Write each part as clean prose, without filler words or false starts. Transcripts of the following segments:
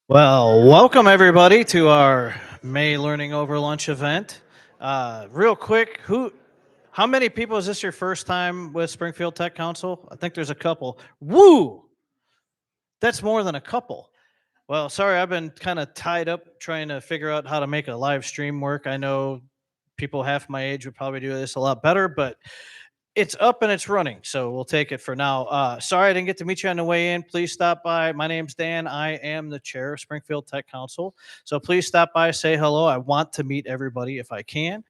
Well, welcome everybody to our May Learning Over Lunch event. Real quick, how many people is this your first time with Springfield Tech Council? I think there's a couple. Woo! That's more than a couple. Well, sorry, I've been kind of tied up trying to figure out how to make a live stream work. I know people half my age would probably do this a lot better, but it's up and it's running, so we'll take it for now. Sorry I didn't get to meet you on the way in. Please stop by. My name's Dan. I am the chair of Springfield Tech Council. So please stop by, say hello. I want to meet everybody if I can.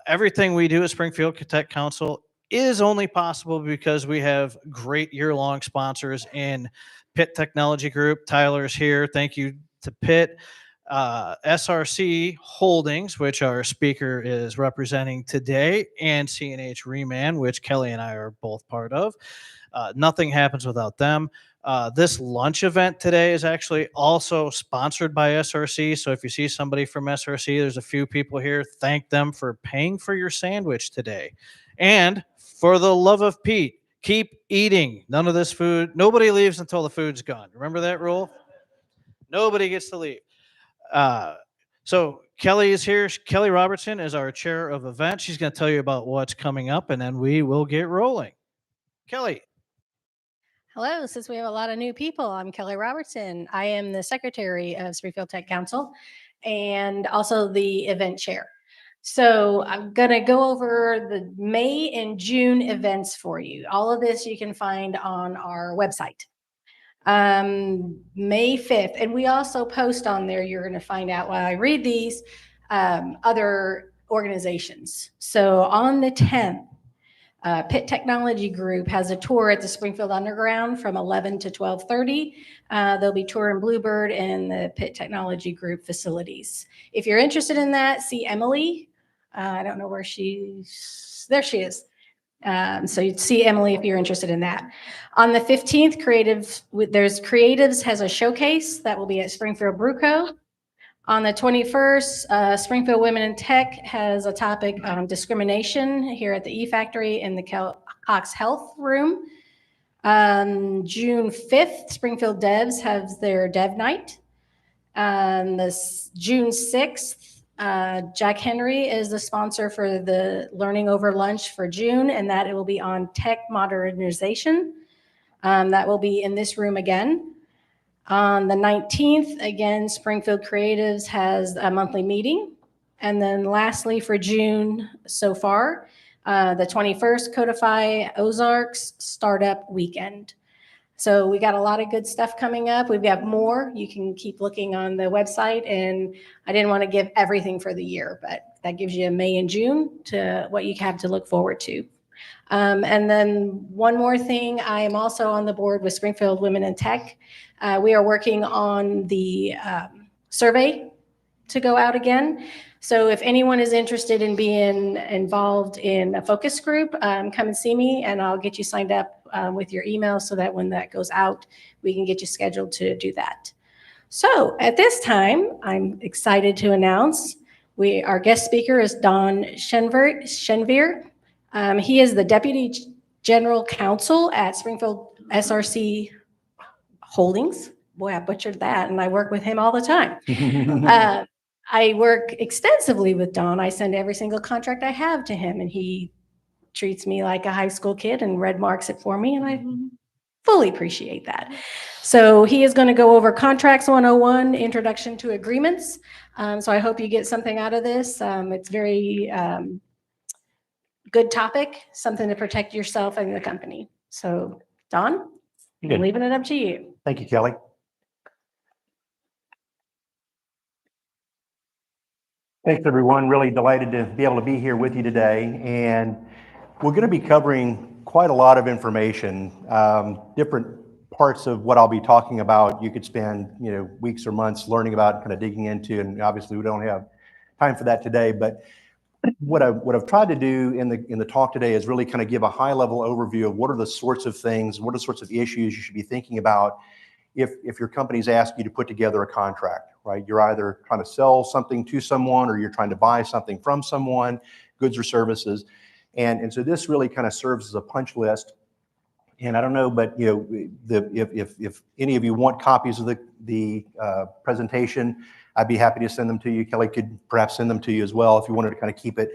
Everything we do at Springfield Tech Council is only possible because we have great year-long sponsors in Pitt Technology Group. Tyler's here. Thank you to Pitt. SRC Holdings, which our speaker is representing today, and CNH Reman, which Kelly and I are both part of. Nothing happens without them. This lunch event today is actually also sponsored by SRC. So if you see somebody from SRC, there's a few people here. Thank them for paying for your sandwich today. And for the love of Pete, keep eating. None of this food, nobody leaves until the food's gone. Remember that rule? Nobody gets to leave. So Kelly is here. Kelly Robertson is our chair of events. She's going to tell you about what's coming up, and then we will get rolling. Kelly. Hello, since we have a lot of new people, I'm Kelly Robertson. I am the secretary of Springfield Tech Council and also the event chair. So I'm going to go over the May and June events for you. All of this you can find on our website. May 5th, and we also post on there, you're going to find out while I read these, other organizations. So on the 10th, Pitt Technology Group has a tour at the Springfield Underground from 11 to 12:30. They'll be touring Bluebird and the Pitt Technology Group facilities. If you're interested in that, see Emily. I don't know where there she is. So you'd see Emily if you're interested in that. On the 15th, Creatives has a showcase that will be at Springfield Bruco. On the 21st, Springfield Women in Tech has a topic on discrimination here at the E-Factory in the Cox Health Room. June 5th, Springfield Devs has their Dev Night. June 6th, Jack Henry is the sponsor for the Learning Over Lunch for June, and that it will be on tech modernization. That will be in this room again. On the 19th, again, Springfield Creatives has a monthly meeting. And then lastly, for June so far, the 21st, Codify Ozarks Startup Weekend. So we got a lot of good stuff coming up. We've got more. You can keep looking on the website. And I didn't want to give everything for the year, but that gives you a May and June to what you have to look forward to. And then one more thing, I am also on the board with Springfield Women in Tech. We are working on the survey to go out again. So if anyone is interested in being involved in a focus group, come and see me and I'll get you signed up with your email so that when that goes out, we can get you scheduled to do that. So at this time, I'm excited to announce our guest speaker is Don Shenvier. He is the Deputy General Counsel at Springfield SRC Holdings. Boy, I butchered that, and I work with him all the time. I work extensively with Don. I send every single contract I have to him, and he treats me like a high school kid and red marks it for me, and I fully appreciate that. So he is going to go over Contracts 101, Introduction to Agreements. So I hope you get something out of this. It's very good topic, something to protect yourself and the company. So, Don, I'm leaving it up to you. Thank you, Kelly. Thanks, everyone. Really delighted to be able to be here with you today. And we're going to be covering quite a lot of information, different parts of what I'll be talking about. You could spend, weeks or months learning about, kind of digging into, and obviously we don't have time for that today. But what I've tried to do in the talk today is really kind of give a high-level overview of what are the sorts of things, what are the sorts of issues you should be thinking about if your company's asked you to put together a contract, right? You're either trying to sell something to someone or you're trying to buy something from someone, goods or services. And so this really kind of serves as a punch list And I don't know, but if any of you want copies of the presentation, I'd be happy to send them to you. Kelly could perhaps send them to you as well if you wanted to kind of keep it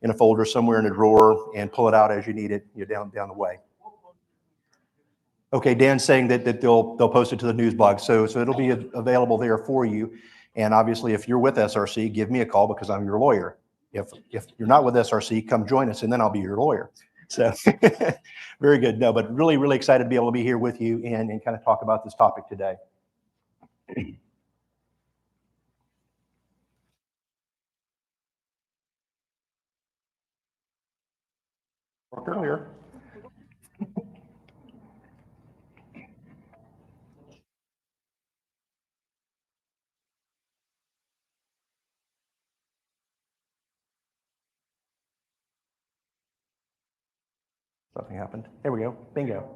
in a folder somewhere in a drawer and pull it out as you need it, down the way. Okay, Dan's saying that they'll post it to the news blog, so it'll be available there for you. And obviously, if you're with SRC, give me a call because I'm your lawyer. If you're not with SRC, come join us, and then I'll be your lawyer. So very good. No, but really, really excited to be able to be here with you and kind of talk about this topic today. Earlier. Something happened. There we go. Bingo.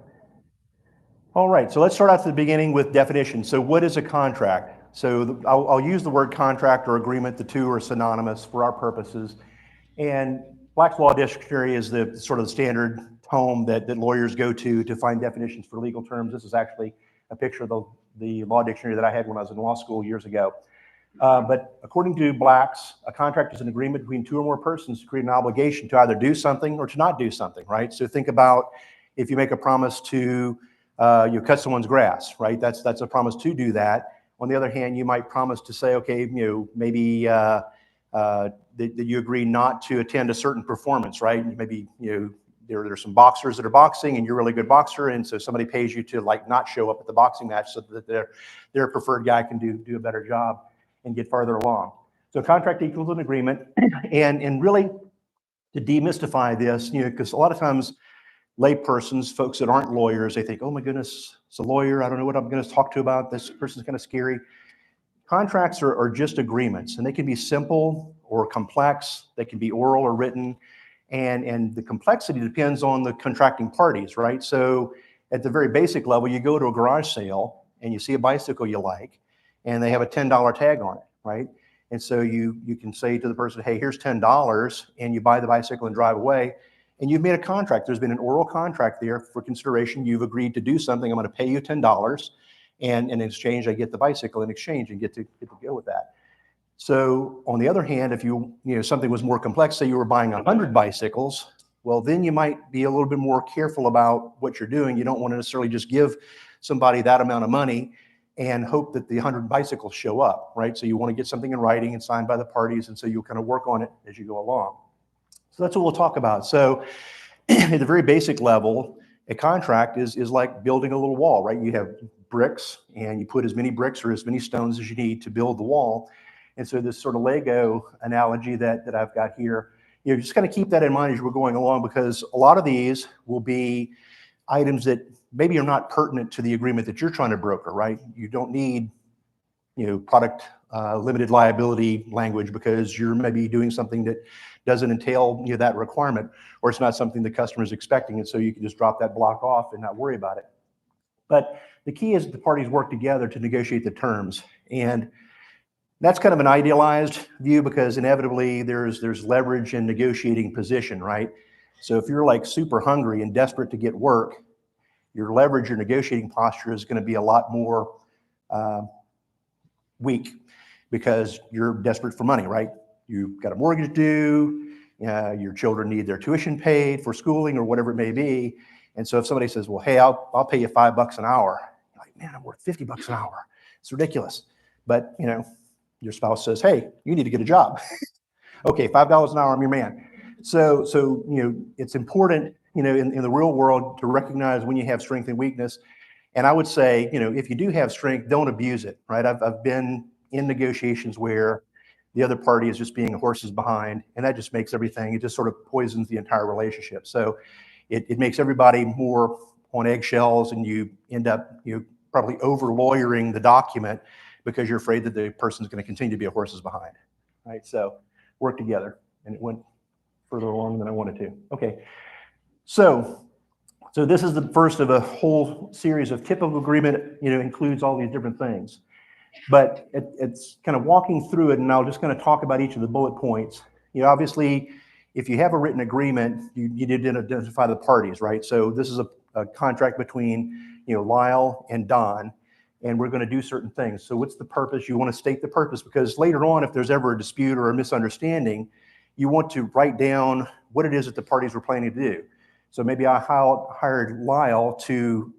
All right, so let's start out at the beginning with definitions. So what is a contract? So I'll use the word contract or agreement. The two are synonymous for our purposes. And Black's Law Dictionary is the sort of the standard tome that lawyers go to find definitions for legal terms. This is actually a picture of the law dictionary that I had when I was in law school years ago. But according to Black's, a contract is an agreement between two or more persons to create an obligation to either do something or to not do something, right? So think about if you make a promise to you cut someone's grass, right? That's a promise to do that. On the other hand, you might promise to say, okay, maybe that you agree not to attend a certain performance, right? Maybe there's some boxers that are boxing and you're a really good boxer, and so somebody pays you to not show up at the boxing match so that their preferred guy can do a better job and get farther along. So contract equals an agreement. And really to demystify this, because a lot of times lay persons, folks that aren't lawyers, they think, oh my goodness, it's a lawyer, I don't know what I'm going to talk to about, this person's kind of scary. Contracts are just agreements, and they can be simple or complex, they can be oral or written, and the complexity depends on the contracting parties, right? So at the very basic level, you go to a garage sale and you see a bicycle you like, and they have a $10 tag on it, right? And so you can say to the person, hey, here's $10, and you buy the bicycle and drive away, and you've made a contract. There's been an oral contract there for consideration. You've agreed to do something. I'm going to pay you $10, and in exchange, I get the bicycle in exchange and get to go with that. So on the other hand, if something was more complex, say you were buying 100 bicycles, well, then you might be a little bit more careful about what you're doing. You don't want to necessarily just give somebody that amount of money and hope that the 100 bicycles show up, right? So you want to get something in writing and signed by the parties, and so you'll kind of work on it as you go along. So that's what we'll talk about. So at the very basic level, a contract is like building a little wall, right? You have bricks, and you put as many bricks or as many stones as you need to build the wall. And so this sort of Lego analogy that I've got here, just kind of keep that in mind as we're going along, because a lot of these will be items that maybe are not pertinent to the agreement that you're trying to broker, right? You don't need, product limited liability language because you're maybe doing something that doesn't entail that requirement, or it's not something the customer is expecting, and so you can just drop that block off and not worry about it. But the key is that the parties work together to negotiate the terms, and that's kind of an idealized view because inevitably there's leverage in negotiating position, right? So if you're like super hungry and desperate to get work, your leverage, your negotiating posture is going to be a lot more weak because you're desperate for money, right? You've got a mortgage due, your children need their tuition paid for schooling or whatever it may be. And so if somebody says, well, hey, I'll pay you $5 an hour, you're like, man, I'm worth $50 an hour. It's ridiculous. But your spouse says, hey, you need to get a job. Okay, $5 an hour, I'm your man. So it's important, in the real world to recognize when you have strength and weakness. And I would say, if you do have strength, don't abuse it, right? I've been in negotiations where the other party is just being horses behind, and that just makes everything, it just sort of poisons the entire relationship. So it makes everybody more on eggshells, and you end up probably over lawyering the document because you're afraid that the person's going to continue to be a horses behind, right? So work together, and it went further along than I wanted to. Okay, so this is the first of a whole series of typical agreement, includes all these different things. But it's kind of walking through it, and I'll just kind of talk about each of the bullet points. Obviously, if you have a written agreement, you need to identify the parties, right? So this is a contract between, Lyle and Don, and we're going to do certain things. So what's the purpose? You want to state the purpose, because later on, if there's ever a dispute or a misunderstanding, you want to write down what it is that the parties were planning to do. So maybe I hired Lyle to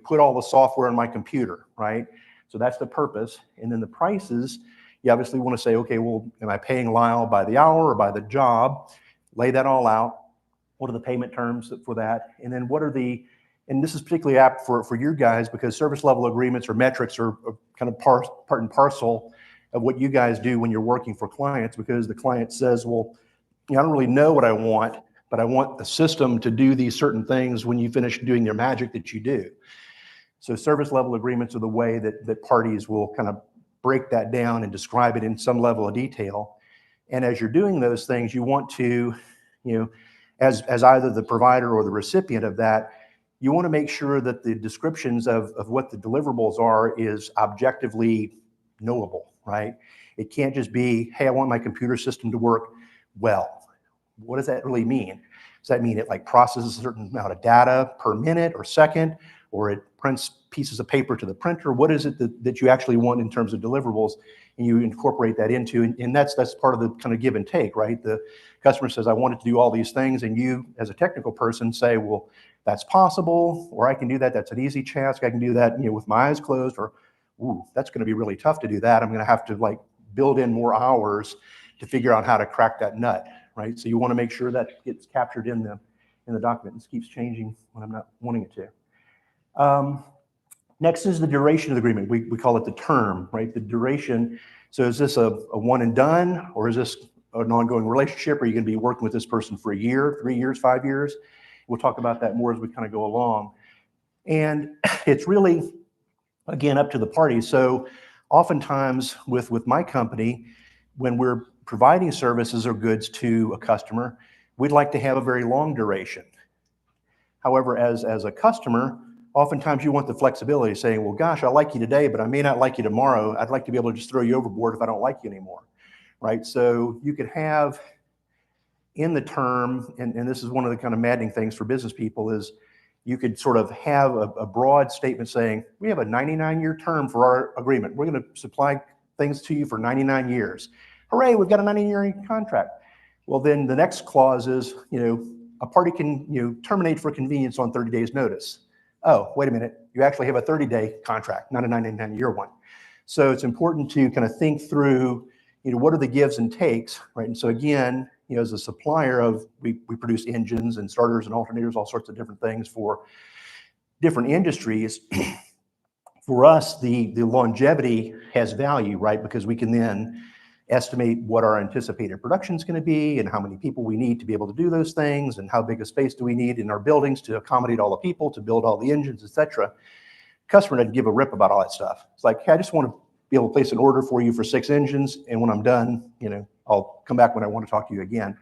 put all the software on my computer, right? So that's the purpose. And then the prices, you obviously want to say, okay, well, am I paying Lyle by the hour or by the job? Lay that all out. What are the payment terms for that? And then what are the, and this is particularly apt for your guys, because service level agreements or metrics are kind of part and parcel of what you guys do when you're working for clients, because the client says, well, I don't really know what I want, but I want the system to do these certain things when you finish doing your magic that you do. So service level agreements are the way that parties will kind of break that down and describe it in some level of detail. And as you're doing those things, you want to, as either the provider or the recipient of that, you want to make sure that the descriptions of what the deliverables are is objectively knowable, right? It can't just be, hey, I want my computer system to work well. What does that really mean? Does that mean it like processes a certain amount of data per minute or second, or it prints pieces of paper to the printer? What is it that you actually want in terms of deliverables, and you incorporate that into, and that's part of the kind of give and take, right? The customer says, I want it to do all these things, and you as a technical person say, well, that's possible, or I can do that, that's an easy task, I can do that with my eyes closed, or ooh, that's going to be really tough to do that. I'm going to have to like build in more hours to figure out how to crack that nut, right? So you want to make sure that gets captured in the document. This keeps changing when I'm not wanting it to. Next is the duration of the agreement. We call it the term, right? The duration. So is this a one and done, or is this an ongoing relationship? Are you going to be working with this person for a year, 3 years, 5 years? We'll talk about that more as we kind of go along. And it's really, again, up to the parties. So oftentimes with my company, when we're providing services or goods to a customer, we'd like to have a very long duration. However, as a customer, oftentimes you want the flexibility, saying, well, gosh, I like you today, but I may not like you tomorrow. I'd like to be able to just throw you overboard if I don't like you anymore, right? So you could have in the term, and this is one of the kind of maddening things for business people, is you could sort of have a broad statement saying, we have a 99-year term for our agreement. We're going to supply things to you for 99 years. Hooray, we've got a 99-year contract. Well, then the next clause is, a party can terminate for convenience on 30 days notice. Oh, wait a minute, you actually have a 30-day contract, not a 99-year one. So it's important to kind of think through, what are the gives and takes, right? And so again, as a supplier of, we produce engines and starters and alternators, all sorts of different things for different industries. For us, the longevity has value, right? Because we can then estimate what our anticipated production is going to be and how many people we need to be able to do those things and how big a space do we need in our buildings to accommodate all the people, to build all the engines, et cetera. Customer doesn't give a rip about all that stuff. It's like, hey, I just want to be able to place an order for you for 6 engines, and when I'm done, I'll come back when I want to talk to you again.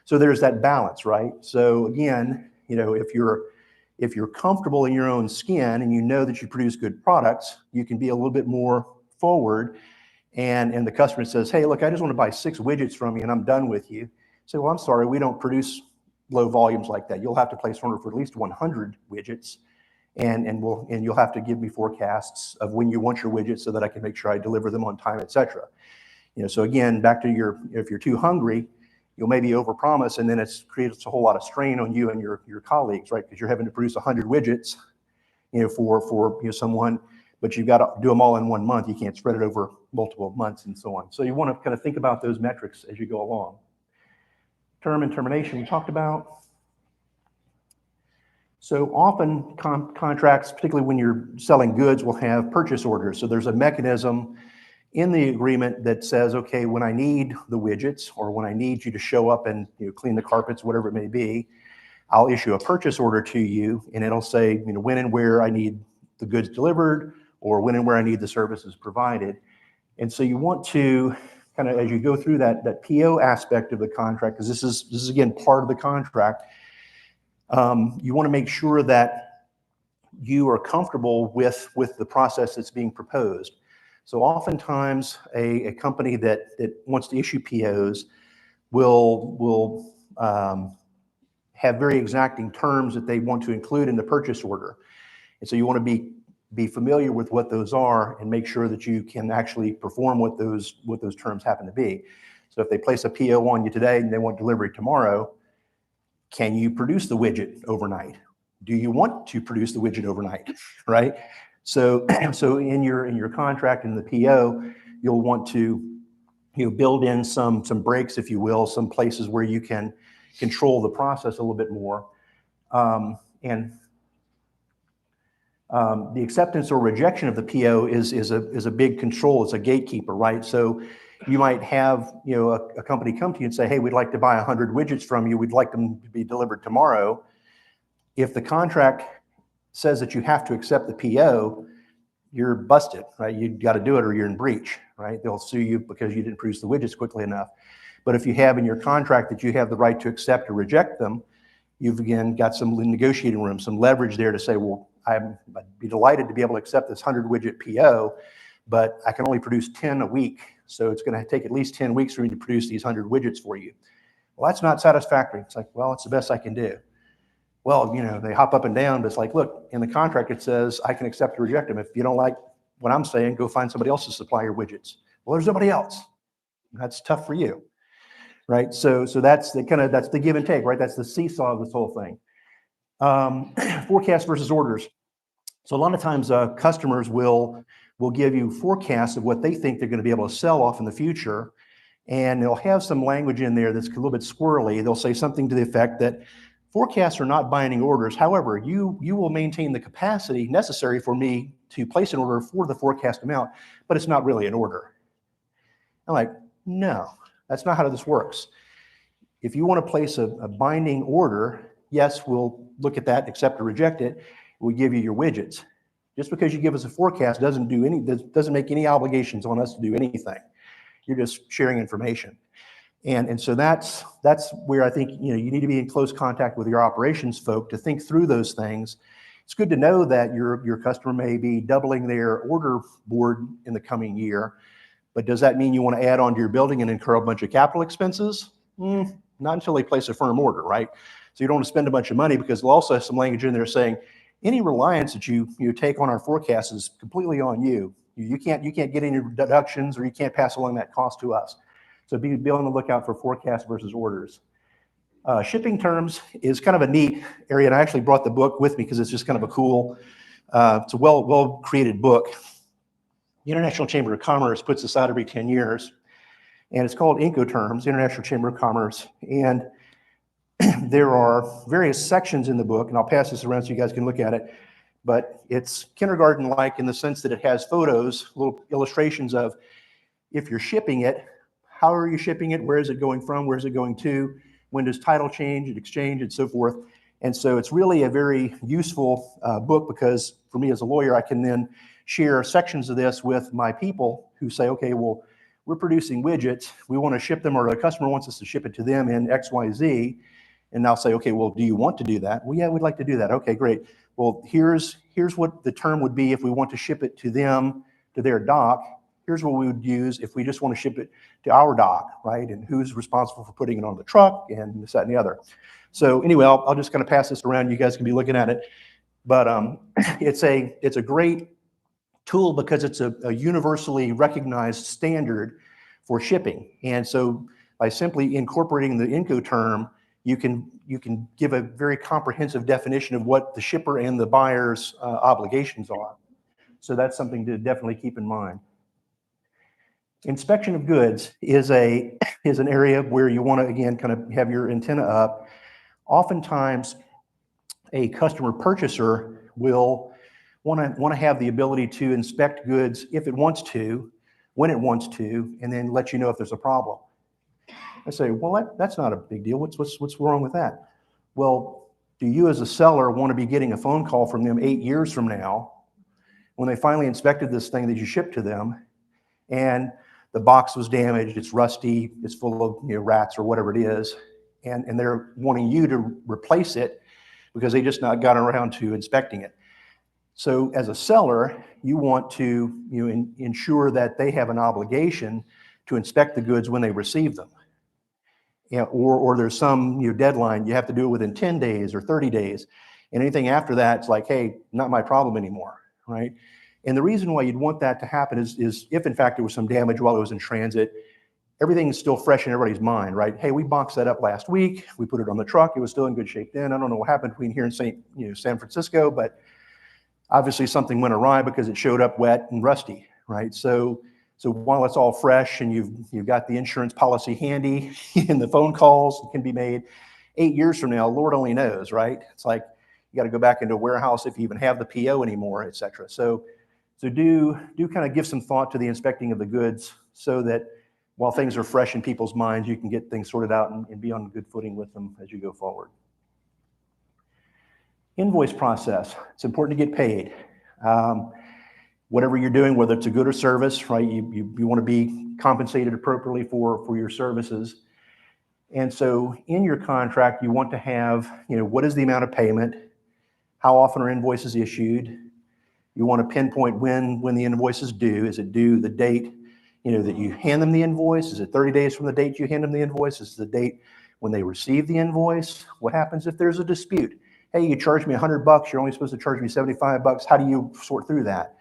So there's that balance, right? So again, if you're comfortable in your own skin and you know that you produce good products, you can be a little bit more forward. And the customer says, hey, look, I just want to buy 6 widgets from you and I'm done with you. Say, well, I'm sorry, we don't produce low volumes like that. You'll have to place an order for at least 100 widgets. And you'll have to give me forecasts of when you want your widgets so that I can make sure I deliver them on time, et cetera. So again, back to if you're too hungry, you'll maybe overpromise, and then it creates a whole lot of strain on you and your colleagues, right? Because you're having to produce 100 widgets, for someone, but you've got to do them all in 1 month. You can't spread it over multiple months and so on. So you want to kind of think about those metrics as you go along. Term and termination we talked about. So often contracts, particularly when you're selling goods, will have purchase orders. So there's a mechanism in the agreement that says, okay, when I need the widgets or when I need you to show up and clean the carpets, whatever it may be, I'll issue a purchase order to you, and it'll say when and where I need the goods delivered or when and where I need the services provided. And so you want to kind of, as you go through that PO aspect of the contract, because this is again part of the contract, you want to make sure that you are comfortable with the process that's being proposed. So oftentimes a company that wants to issue POs will have very exacting terms that they want to include in the purchase order. And so you want to be familiar with what those are and make sure that you can actually perform what those terms happen to be. So if they place a PO on you today and they want delivery tomorrow, can you produce the widget overnight? Do you want to produce the widget overnight, right? So in your contract in the PO, you'll want to build in some breaks, if you will, some places where you can control the process a little bit more. And the acceptance or rejection of the PO is a big control. It's a gatekeeper, right? So you might have a company come to you and say, hey, we'd like to buy 100 widgets from you. We'd like them to be delivered tomorrow. If the contract says that you have to accept the PO, you're busted, right? You've got to do it or you're in breach, right? They'll sue you because you didn't produce the widgets quickly enough. But if you have in your contract that you have the right to accept or reject them, you've again got some negotiating room, some leverage there to say, well, I'd be delighted to be able to accept this 100 widget PO, but I can only produce 10 a week. So it's going to take at least 10 weeks for me to produce these 100 widgets for you. Well, that's not satisfactory. It's like, well, it's the best I can do. Well, they hop up and down, but it's like, look, in the contract, it says I can accept or reject them. If you don't like what I'm saying, go find somebody else to supply your widgets. Well, there's nobody else. That's tough for you, right? So that's the give and take, right? That's the seesaw of this whole thing. Forecast versus orders. So a lot of times customers will give you forecasts of what they think they're going to be able to sell off in the future, and they'll have some language in there that's a little bit squirrely. They'll say something to the effect that forecasts are not binding orders. However, you will maintain the capacity necessary for me to place an order for the forecast amount, but it's not really an order. I'm like, no, that's not how this works. If you want to place a binding order, yes, we'll look at that, accept or reject it. We give you your widgets. Just because you give us a forecast doesn't make any obligations on us to do anything. You're just sharing information. And so that's where I think you need to be in close contact with your operations folk to think through those things. It's good to know that your customer may be doubling their order board in the coming year, but does that mean you want to add on to your building and incur a bunch of capital expenses? Not until they place a firm order, right? So you don't want to spend a bunch of money, because they'll also have some language in there saying any reliance that you take on our forecast is completely on you. You can't get any deductions, or you can't pass along that cost to us. So be on the lookout for forecast versus orders. Shipping terms is kind of a neat area, and I actually brought the book with me because it's just kind of a cool, it's a well-created book. The International Chamber of Commerce puts this out every 10 years, and it's called Incoterms, International Chamber of Commerce. And there are various sections in the book, and I'll pass this around so you guys can look at it, but it's kindergarten-like in the sense that it has photos, little illustrations of if you're shipping it, how are you shipping it, where is it going from, where is it going to, when does title change and exchange and so forth. And so it's really a very useful book, because for me as a lawyer, I can then share sections of this with my people who say, okay, well, we're producing widgets, we want to ship them, or a customer wants us to ship it to them in XYZ. And I'll say, okay, well, do you want to do that? Well, yeah, we'd like to do that. Okay, great. Well, here's what the term would be if we want to ship it to them, to their dock. Here's what we would use if we just want to ship it to our dock, right? And who's responsible for putting it on the truck and this, that, and the other. So anyway, I'll just kind of pass this around. You guys can be looking at it. But it's a great tool because it's a universally recognized standard for shipping. And so by simply incorporating the Incoterm, you can give a very comprehensive definition of what the shipper and the buyer's obligations are. So that's something to definitely keep in mind. Inspection of goods is an area where you want to, again, kind of have your antenna up. Oftentimes, a customer purchaser will want to have the ability to inspect goods if it wants to, when it wants to, and then let you know if there's a problem. I say, well, that's not a big deal. What's wrong with that? Well, do you as a seller want to be getting a phone call from them 8 years from now when they finally inspected this thing that you shipped to them, and the box was damaged, it's rusty, it's full of rats or whatever it is, and they're wanting you to replace it because they just not got around to inspecting it. So as a seller, you want to ensure that they have an obligation to inspect the goods when they receive them. or there's some deadline, you have to do it within 10 days or 30 days. And anything after that, it's like, hey, not my problem anymore, right? And the reason why you'd want that to happen is if in fact there was some damage while it was in transit, everything's still fresh in everybody's mind, right? Hey, we boxed that up last week. We put it on the truck. It was still in good shape then. I don't know what happened between here and San Francisco, but obviously something went awry because it showed up wet and rusty, right? So while it's all fresh and you've got the insurance policy handy and the phone calls can be made, 8 years from now, Lord only knows, right? It's like you got to go back into a warehouse if you even have the PO anymore, et cetera. So do kind of give some thought to the inspecting of the goods so that while things are fresh in people's minds, you can get things sorted out and be on good footing with them as you go forward. Invoice process. It's important to get paid. Whatever you're doing, whether it's a good or service, right? You want to be compensated appropriately for your services. And so in your contract, you want to have, what is the amount of payment? How often are invoices issued? You want to pinpoint when the invoice is due. Is it due the date, that you hand them the invoice? Is it 30 days from the date you hand them the invoice? Is it the date when they receive the invoice? What happens if there's a dispute? Hey, you charged me $100, you're only supposed to charge me $75. How do you sort through that?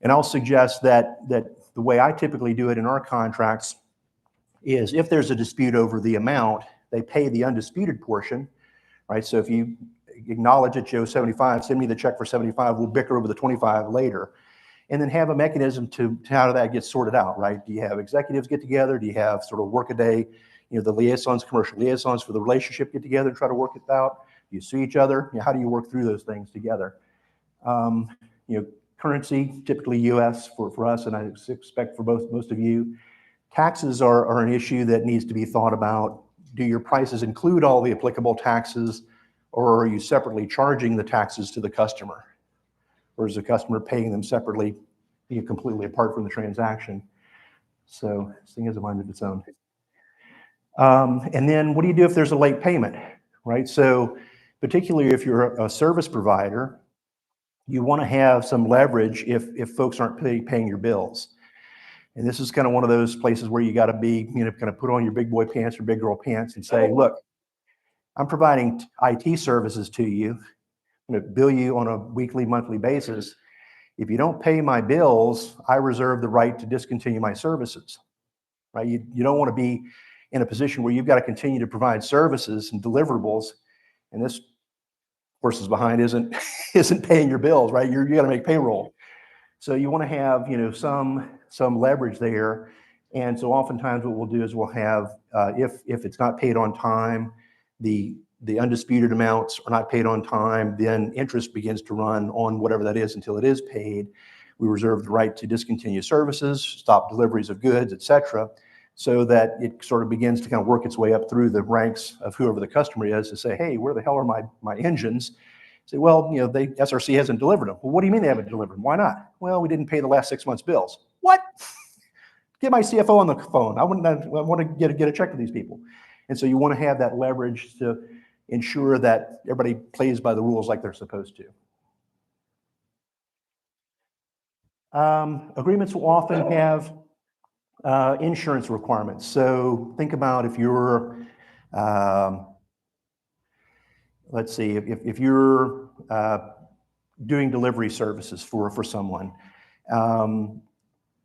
And I'll suggest that the way I typically do it in our contracts is if there's a dispute over the amount, they pay the undisputed portion, right? So if you acknowledge it, Joe, 75, send me the check for 75, we'll bicker over the 25 later. And then have a mechanism to how that gets sorted out, right? Do you have executives get together? Do you have sort of work a day, the liaisons, commercial liaisons for the relationship get together and try to work it out? Do you see each other? How do you work through those things together? Currency, typically US for us, and I expect for most of you. Taxes are an issue that needs to be thought about. Do your prices include all the applicable taxes, or are you separately charging the taxes to the customer? Or is the customer paying them separately, completely apart from the transaction? So this thing has a mind of its own. And then what do you do if there's a late payment, right? So particularly if you're a service provider, you want to have some leverage if folks aren't paying your bills. And this is kind of one of those places where you got to be, kind of put on your big boy pants or big girl pants and say, look, I'm providing IT services to you. I'm going to bill you on a weekly, monthly basis. If you don't pay my bills, I reserve the right to discontinue my services, right? You don't want to be in a position where you've got to continue to provide services and deliverables, and this horses behind isn't paying your bills, right? You got to make payroll. So you want to have, some leverage there. And so oftentimes what we'll do is we'll have, if it's not paid on time, the undisputed amounts are not paid on time, then interest begins to run on whatever that is until it is paid. We reserve the right to discontinue services, stop deliveries of goods, et cetera, so that it sort of begins to kind of work its way up through the ranks of whoever the customer is to say, hey, where the hell are my engines? Say, well, the SRC hasn't delivered them. Well, what do you mean they haven't delivered them? Why not? Well, we didn't pay the last 6 months' bills. What? Get my CFO on the phone. I want to get a check to these people. And so you want to have that leverage to ensure that everybody plays by the rules like they're supposed to. Agreements will often have insurance requirements. So think about if you're, let's see, if you're doing delivery services for someone,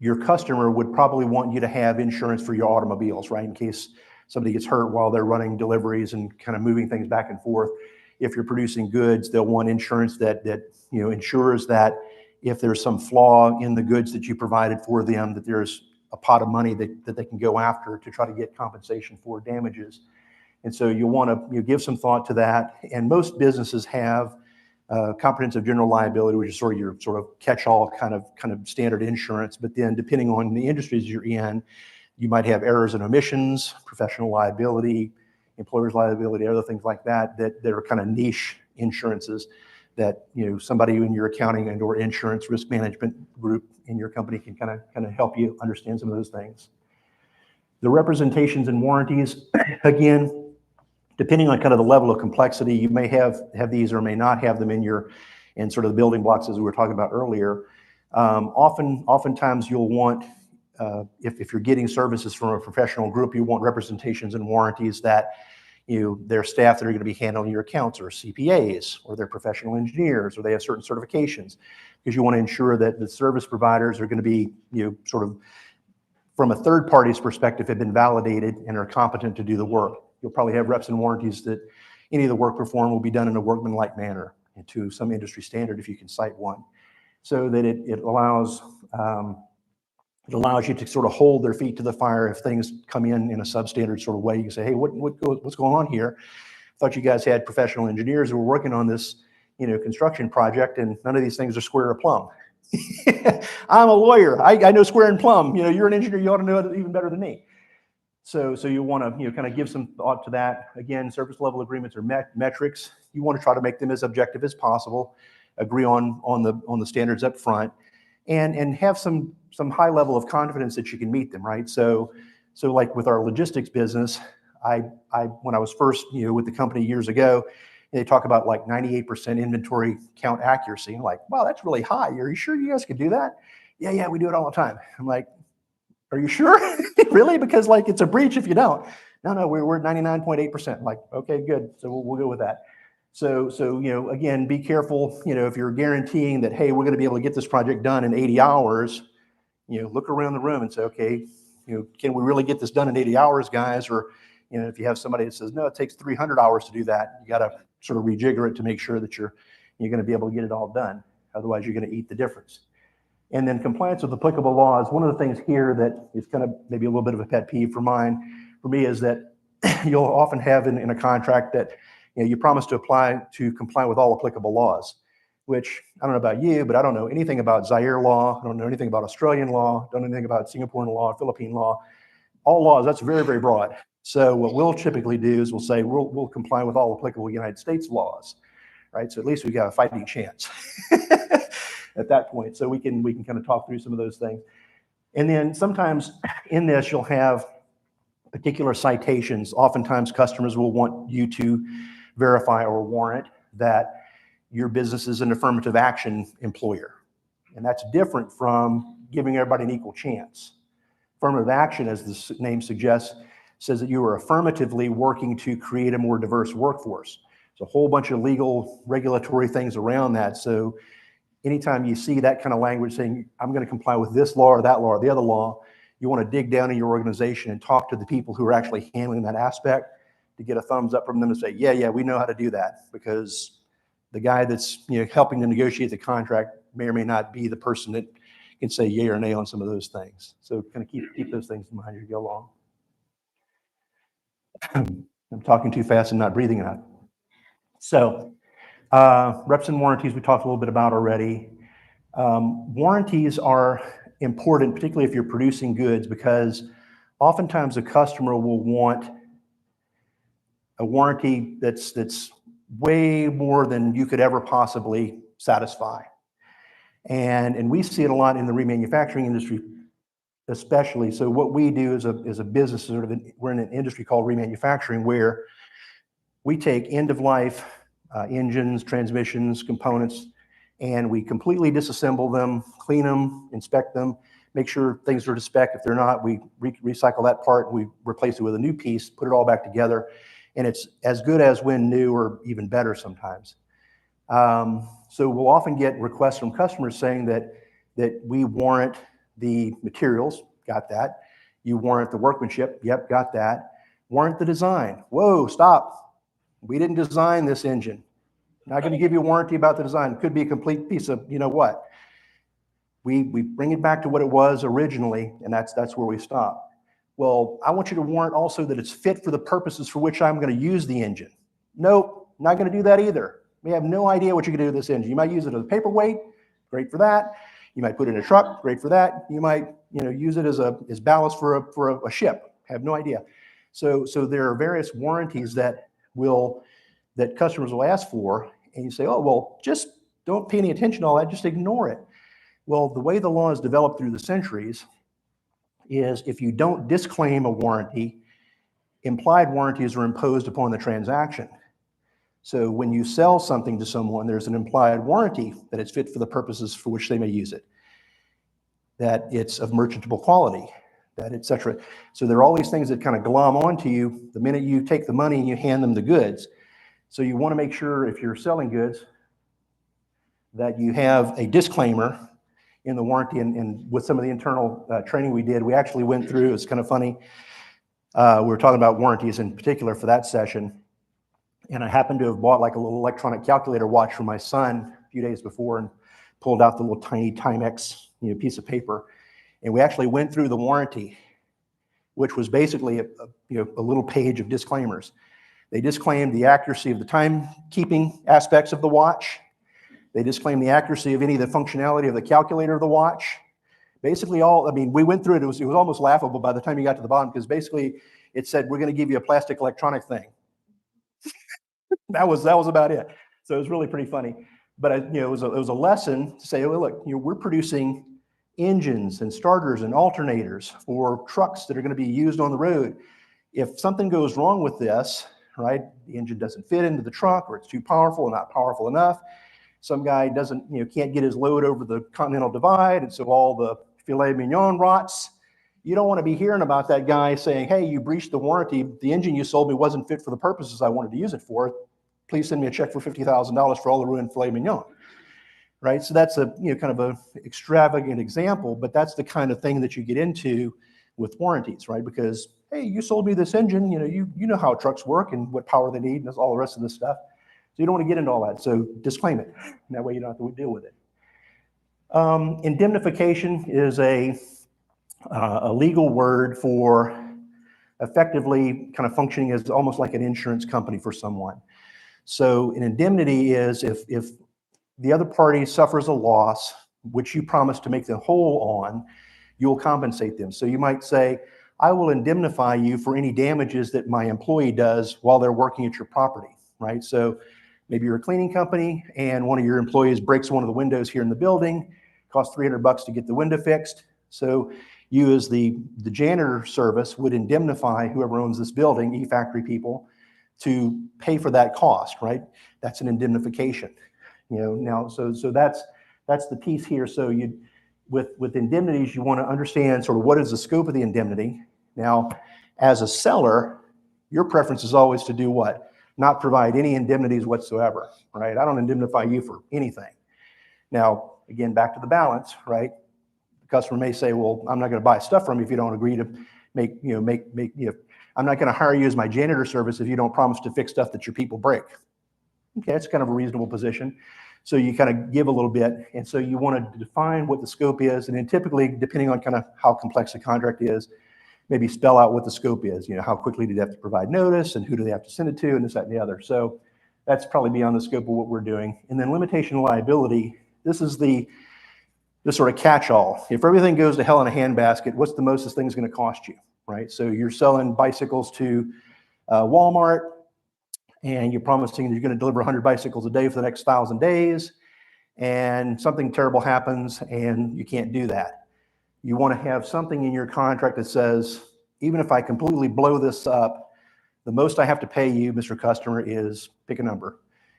your customer would probably want you to have insurance for your automobiles, right? In case somebody gets hurt while they're running deliveries and kind of moving things back and forth. If you're producing goods, they'll want insurance that ensures that if there's some flaw in the goods that you provided for them, that there's a pot of money that they can go after to try to get compensation for damages. And so you want to give some thought to that. And most businesses have comprehensive general liability, which is sort of your catch-all kind of standard insurance. But then depending on the industries you're in, you might have errors and omissions, professional liability, employer's liability, other things like that are kind of niche insurances that somebody in your accounting and or insurance risk management group in your company can kind of help you understand some of those things. The representations and warranties, again, depending on kind of the level of complexity, you may have these or may not have them in sort of the building blocks as we were talking about earlier. Oftentimes you'll want if you're getting services from a professional group, you want representations and warranties that their staff that are going to be handling your accounts are CPAs, or they're professional engineers, or they have certain certifications, because you want to ensure that the service providers are going to be, sort of from a third party's perspective, have been validated and are competent to do the work. You'll probably have reps and warranties that any of the work performed will be done in a workmanlike manner and to some industry standard, if you can cite one, so that it allows you to sort of hold their feet to the fire if things come in a substandard sort of way. You can say, hey, what's going on here? I thought you guys had professional engineers who were working on this, construction project, and none of these things are square or plumb. I'm a lawyer. I know square and plumb. You're an engineer. You ought to know it even better than me. So you want to, kind of give some thought to that. Again, service level agreements are metrics. You want to try to make them as objective as possible. Agree on the standards up front, and have some high level of confidence that you can meet them, right? So like with our logistics business, I when I was first with the company years ago, they talk about like 98% inventory count accuracy. I'm like, wow, that's really high. Are you sure you guys could do that? Yeah, we do it all the time. I'm like, are you sure? Really? Because like it's a breach if you don't. No, we're at 99.8%. Like, okay, good. So we'll go with that. So again, be careful. If you're guaranteeing that, hey, we're going to be able to get this project done in 80 hours, look around the room and say, okay, can we really get this done in 80 hours, guys? Or, if you have somebody that says, no, it takes 300 hours to do that, you got to sort of rejigger it to make sure that you're going to be able to get it all done. Otherwise, you're going to eat the difference. And then compliance with applicable laws. One of the things here that is kind of maybe a little bit of a pet peeve for me is that you'll often have in a contract that you promise to comply with all applicable laws, which I don't know about you, but I don't know anything about Zaire law. I don't know anything about Australian law. Don't know anything about Singaporean law, Philippine law. All laws, that's very, very broad. So what we'll typically do is we'll say we'll comply with all applicable United States laws, right? So at least we got a fighting chance at that point. So we can kind of talk through some of those things. And then sometimes in this, you'll have particular citations. Oftentimes customers will want you to verify or warrant that your business is an affirmative action employer. And that's different from giving everybody an equal chance. Affirmative action, as the name suggests, says that you are affirmatively working to create a more diverse workforce. There's a whole bunch of legal, regulatory things around that. So anytime you see that kind of language saying, I'm going to comply with this law or that law or the other law, you want to dig down in your organization and talk to the people who are actually handling that aspect to get a thumbs up from them and say, yeah, we know how to do that, because the guy that's helping to negotiate the contract may or may not be the person that can say yay or nay on some of those things. So kind of keep those things in mind as you go along. I'm talking too fast and not breathing enough. So reps and warranties we talked a little bit about already. Warranties are important, particularly if you're producing goods, because oftentimes a customer will want a warranty that's way more than you could ever possibly satisfy. And we see it a lot in the remanufacturing industry, especially. So what we do as a business, we're in an industry called remanufacturing, where we take end-of-life engines, transmissions, components, and we completely disassemble them, clean them, inspect them, make sure things are to spec. If they're not, we recycle that part, and we replace it with a new piece, put it all back together, and it's as good as when new, or even better sometimes. So we'll often get requests from customers saying that we warrant the materials, got that. You warrant the workmanship, yep, got that. Warrant the design. Whoa, stop. We didn't design this engine. Not going to give you a warranty about the design. It could be a complete piece of, what. We bring it back to what it was originally, and that's where we stop. Well, I want you to warrant also that it's fit for the purposes for which I'm going to use the engine. Nope, not going to do that either. We have no idea what you can do with this engine. You might use it as a paperweight, great for that. You might put it in a truck, great for that. You might, use it as ballast for a ship. Have no idea. So there are various warranties that customers will ask for, and you say, oh, well, just don't pay any attention to all that, just ignore it. Well, the way the law is developed through the centuries is if you don't disclaim a warranty, implied warranties are imposed upon the transaction. So when you sell something to someone, there's an implied warranty that it's fit for the purposes for which they may use it. that it's of merchantable quality, that et cetera. So there are all these things that kind of glom onto you the minute you take the money and you hand them the goods. So you want to make sure if you're selling goods that you have a disclaimer in the warranty. And with some of the internal training we did, we actually went through, it's kind of funny. We were talking about warranties in particular for that session. And I happened to have bought like a little electronic calculator watch for my son a few days before and pulled out the little tiny Timex, piece of paper. And we actually went through the warranty, which was basically a little page of disclaimers. They disclaimed the accuracy of the timekeeping aspects of the watch. They disclaimed the accuracy of any of the functionality of the calculator of the watch. Basically we went through it. It was almost laughable by the time you got to the bottom, because basically it said, we're going to give you a plastic electronic thing. That was about it. So it was really pretty funny. But it was a lesson to say, oh, look, we're producing engines and starters and alternators for trucks that are going to be used on the road. If something goes wrong with this, right, the engine doesn't fit into the truck, or it's too powerful or not powerful enough, some guy can't get his load over the Continental Divide, and so all the filet mignon rots. You don't want to be hearing about that guy saying, hey, you breached the warranty. The engine you sold me wasn't fit for the purposes I wanted to use it for. Please send me a check for $50,000 for all the ruined filet mignon. Right? So that's a kind of a extravagant example, but that's the kind of thing that you get into with warranties, right? Because, hey, you sold me this engine, you know how trucks work and what power they need and all the rest of this stuff. So you don't want to get into all that. So disclaim it. And that way you don't have to deal with it. Indemnification is a legal word for effectively kind of functioning as almost like an insurance company for someone. So an indemnity is if the other party suffers a loss, which you promise to make them whole on, you'll compensate them. So you might say, I will indemnify you for any damages that my employee does while they're working at your property, right? So maybe you're a cleaning company and one of your employees breaks one of the windows here in the building, costs $300 to get the window fixed. So you as the janitor service would indemnify whoever owns this building, e-factory people, to pay for that cost, right? That's an indemnification. Now, so that's the piece here. So with indemnities, you want to understand sort of what is the scope of the indemnity. Now, as a seller, your preference is always to do what? Not provide any indemnities whatsoever, right? I don't indemnify you for anything. Now, again, back to the balance, right? The customer may say, well, I'm not going to buy stuff from you if you don't agree to I'm not going to hire you as my janitor service if you don't promise to fix stuff that your people break. Okay, that's kind of a reasonable position. So you kind of give a little bit. And so you want to define what the scope is. And then typically, depending on kind of how complex the contract is, maybe spell out what the scope is. How quickly do they have to provide notice and who do they have to send it to and this, that, and the other. So that's probably beyond the scope of what we're doing. And then limitation of liability, this is the sort of catch-all. If everything goes to hell in a handbasket, what's the most this thing's going to cost you, right? So you're selling bicycles to Walmart, and you're promising you're going to deliver 100 bicycles a day for the next 1,000 days, and something terrible happens and you can't do that. You want to have something in your contract that says, even if I completely blow this up, the most I have to pay you, Mr. Customer, is pick a number.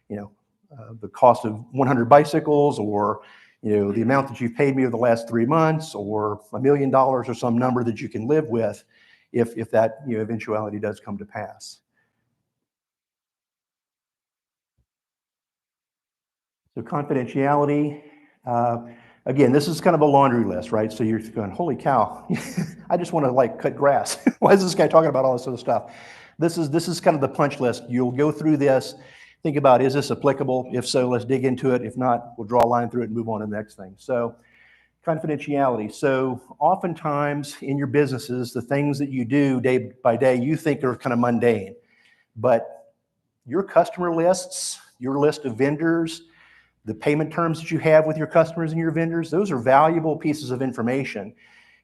The cost of 100 bicycles, or the amount that you've paid me over the last 3 months, or $1 million, or some number that you can live with if that eventuality does come to pass. So confidentiality, again, this is kind of a laundry list, right? So you're going, holy cow, I just want to cut grass. Why is this guy talking about all this other stuff? This is kind of the punch list. You'll go through this, think about, is this applicable? If so, let's dig into it. If not, we'll draw a line through it and move on to the next thing. So confidentiality. So oftentimes in your businesses, the things that you do day by day, you think are kind of mundane, but your customer lists, your list of vendors, the payment terms that you have with your customers and your vendors, those are valuable pieces of information.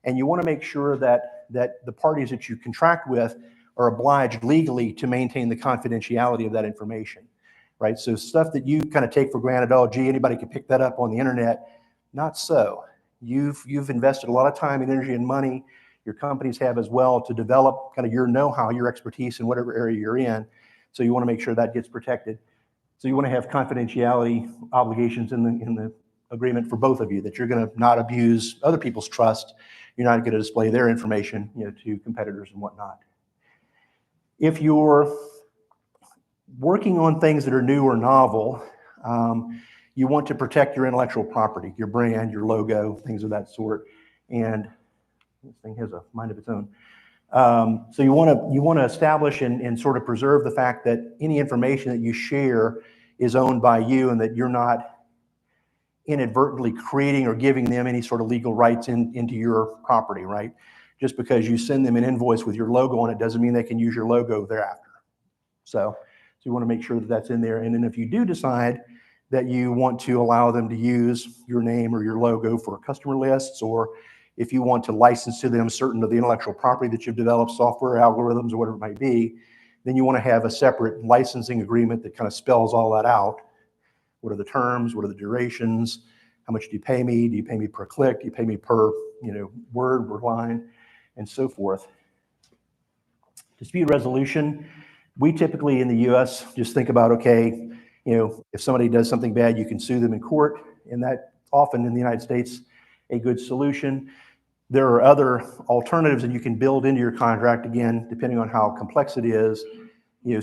And you want to make sure that the parties that you contract with are obliged legally to maintain the confidentiality of that information, right? So stuff that you kind of take for granted, oh, gee, anybody can pick that up on the internet. Not so. You've invested a lot of time and energy and money, your companies have as well, to develop kind of your know-how, your expertise in whatever area you're in. So you want to make sure that gets protected. So you want to have confidentiality obligations in the agreement for both of you, that you're going to not abuse other people's trust. You're not going to display their information, to competitors and whatnot. If you're working on things that are new or novel, you want to protect your intellectual property, your brand, your logo, things of that sort. And this thing has a mind of its own. So you want to establish and sort of preserve the fact that any information that you share is owned by you, and that you're not inadvertently creating or giving them any sort of legal rights into your property, right? Just because you send them an invoice with your logo on it doesn't mean they can use your logo thereafter. So you want to make sure that that's in there. And then if you do decide that you want to allow them to use your name or your logo for customer lists, or if you want to license to them certain of the intellectual property that you've developed, software, algorithms, or whatever it might be, then you want to have a separate licensing agreement that kind of spells all that out. What are the terms? What are the durations? How much do you pay me? Do you pay me per click? Do you pay me per word line, and so forth? Dispute resolution. We typically in the US just think about, okay, if somebody does something bad, you can sue them in court, and that often in the United States a good solution. There are other alternatives that you can build into your contract, again, depending on how complex it is,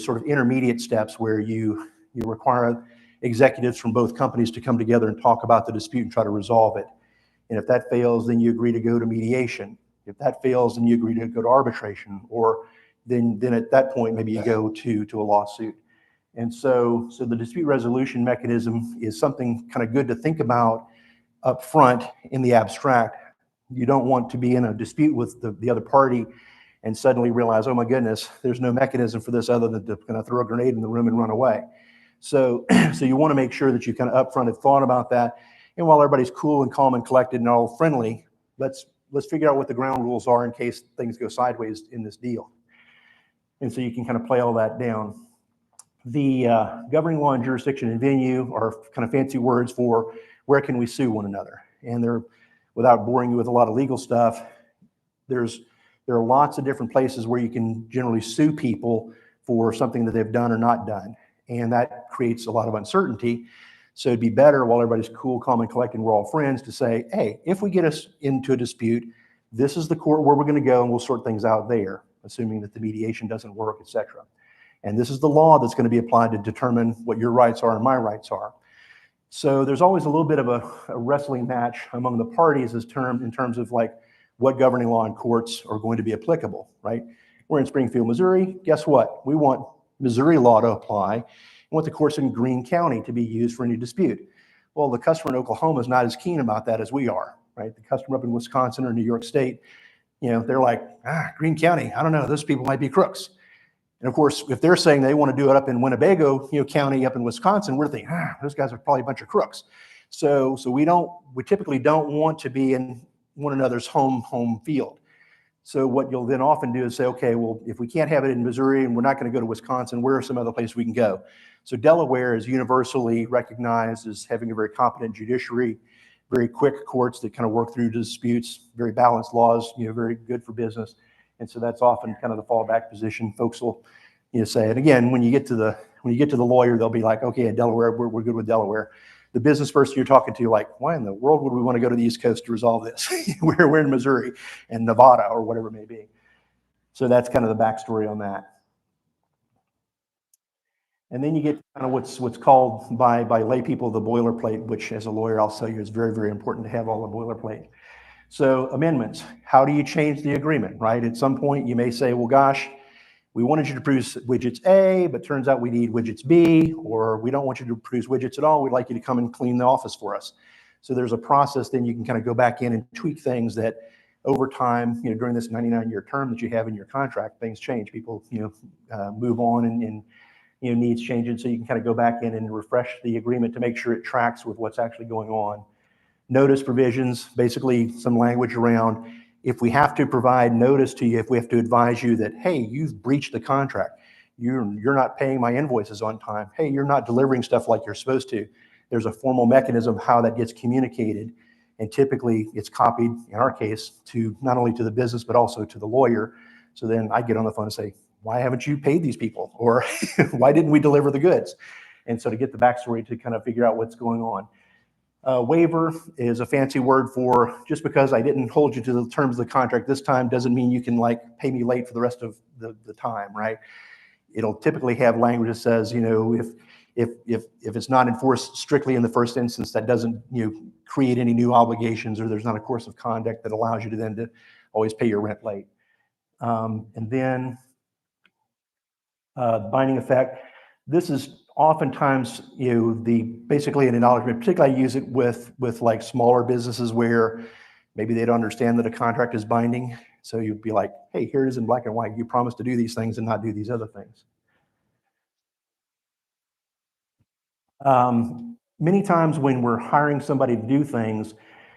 sort of intermediate steps where you require executives from both companies to come together and talk about the dispute and try to resolve it. And if that fails, then you agree to go to mediation. If that fails, then you agree to go to arbitration, or then at that point, maybe you go to a lawsuit. And so the dispute resolution mechanism is something kind of good to think about up front in the abstract. You don't want to be in a dispute with the other party and suddenly realize, oh my goodness, there's no mechanism for this other than to kind of throw a grenade in the room and run away. So you want to make sure that you kind of upfront have thought about that. And while everybody's cool and calm and collected and all friendly, let's figure out what the ground rules are in case things go sideways in this deal. And so you can kind of play all that down. The governing law and jurisdiction and venue are kind of fancy words for where can we sue one another. And they're, without boring you with a lot of legal stuff, there are lots of different places where you can generally sue people for something that they've done or not done. And that creates a lot of uncertainty. So it'd be better, while everybody's cool, calm, and collected, and we're all friends, to say, hey, if we get us into a dispute, this is the court where we're going to go, and we'll sort things out there, assuming that the mediation doesn't work, et cetera. And this is the law that's going to be applied to determine what your rights are and my rights are. So there's always a little bit of a wrestling match among the parties in terms of like what governing law and courts are going to be applicable, right? We're in Springfield, Missouri. Guess what? We want Missouri law to apply. We want the courts in Greene County to be used for any dispute. Well, the customer in Oklahoma is not as keen about that as we are, right? The customer up in Wisconsin or New York State, they're like, Greene County, I don't know, those people might be crooks. And of course, if they're saying they want to do it up in Winnebago, County up in Wisconsin, we're thinking, those guys are probably a bunch of crooks. So we typically don't want to be in one another's home field. So what you'll then often do is say, okay, well, if we can't have it in Missouri and we're not going to go to Wisconsin, where are some other places we can go? So Delaware is universally recognized as having a very competent judiciary, very quick courts that kind of work through disputes, very balanced laws, very good for business. And so that's often kind of the fallback position. Folks will say, and again, when you get to the lawyer, they'll be like, okay, in Delaware, we're good with Delaware. The business person you're talking to, like, why in the world would we want to go to the East Coast to resolve this? we're in Missouri and Nevada or whatever it may be. So that's kind of the backstory on that. And then you get kind of what's called by lay people the boilerplate, which as a lawyer I'll tell you is very, very important to have all the boilerplate. So amendments, how do you change the agreement, right? At some point you may say, well, gosh, we wanted you to produce widgets A, but turns out we need widgets B, or we don't want you to produce widgets at all. We'd like you to come and clean the office for us. So there's a process, then you can kind of go back in and tweak things that over time, during this 99-year term that you have in your contract, things change. People, move on and needs changing. So you can kind of go back in and refresh the agreement to make sure it tracks with what's actually going on. Notice provisions, basically some language around if we have to provide notice to you, if we have to advise you that, hey, you've breached the contract, you're not paying my invoices on time, hey, you're not delivering stuff like you're supposed to. There's a formal mechanism of how that gets communicated, and typically it's copied, in our case, to not only to the business, but also to the lawyer. So then I get on the phone and say, why haven't you paid these people? Or why didn't we deliver the goods? And so to get the backstory to kind of figure out what's going on. Waiver is a fancy word for just because I didn't hold you to the terms of the contract this time doesn't mean you can like pay me late for the rest of the time, right? It'll typically have language that says, you know, if it's not enforced strictly in the first instance, that doesn't, you know, create any new obligations, or there's not a course of conduct that allows you to then to always pay your rent late. And then binding effect. This is oftentimes, you know, basically an acknowledgement. Particularly, I use it with like smaller businesses where maybe they don't understand that a contract is binding. So you'd be like, hey, here it is in black and white. You promised to do these things and not do these other things. Many times when we're hiring somebody to do things,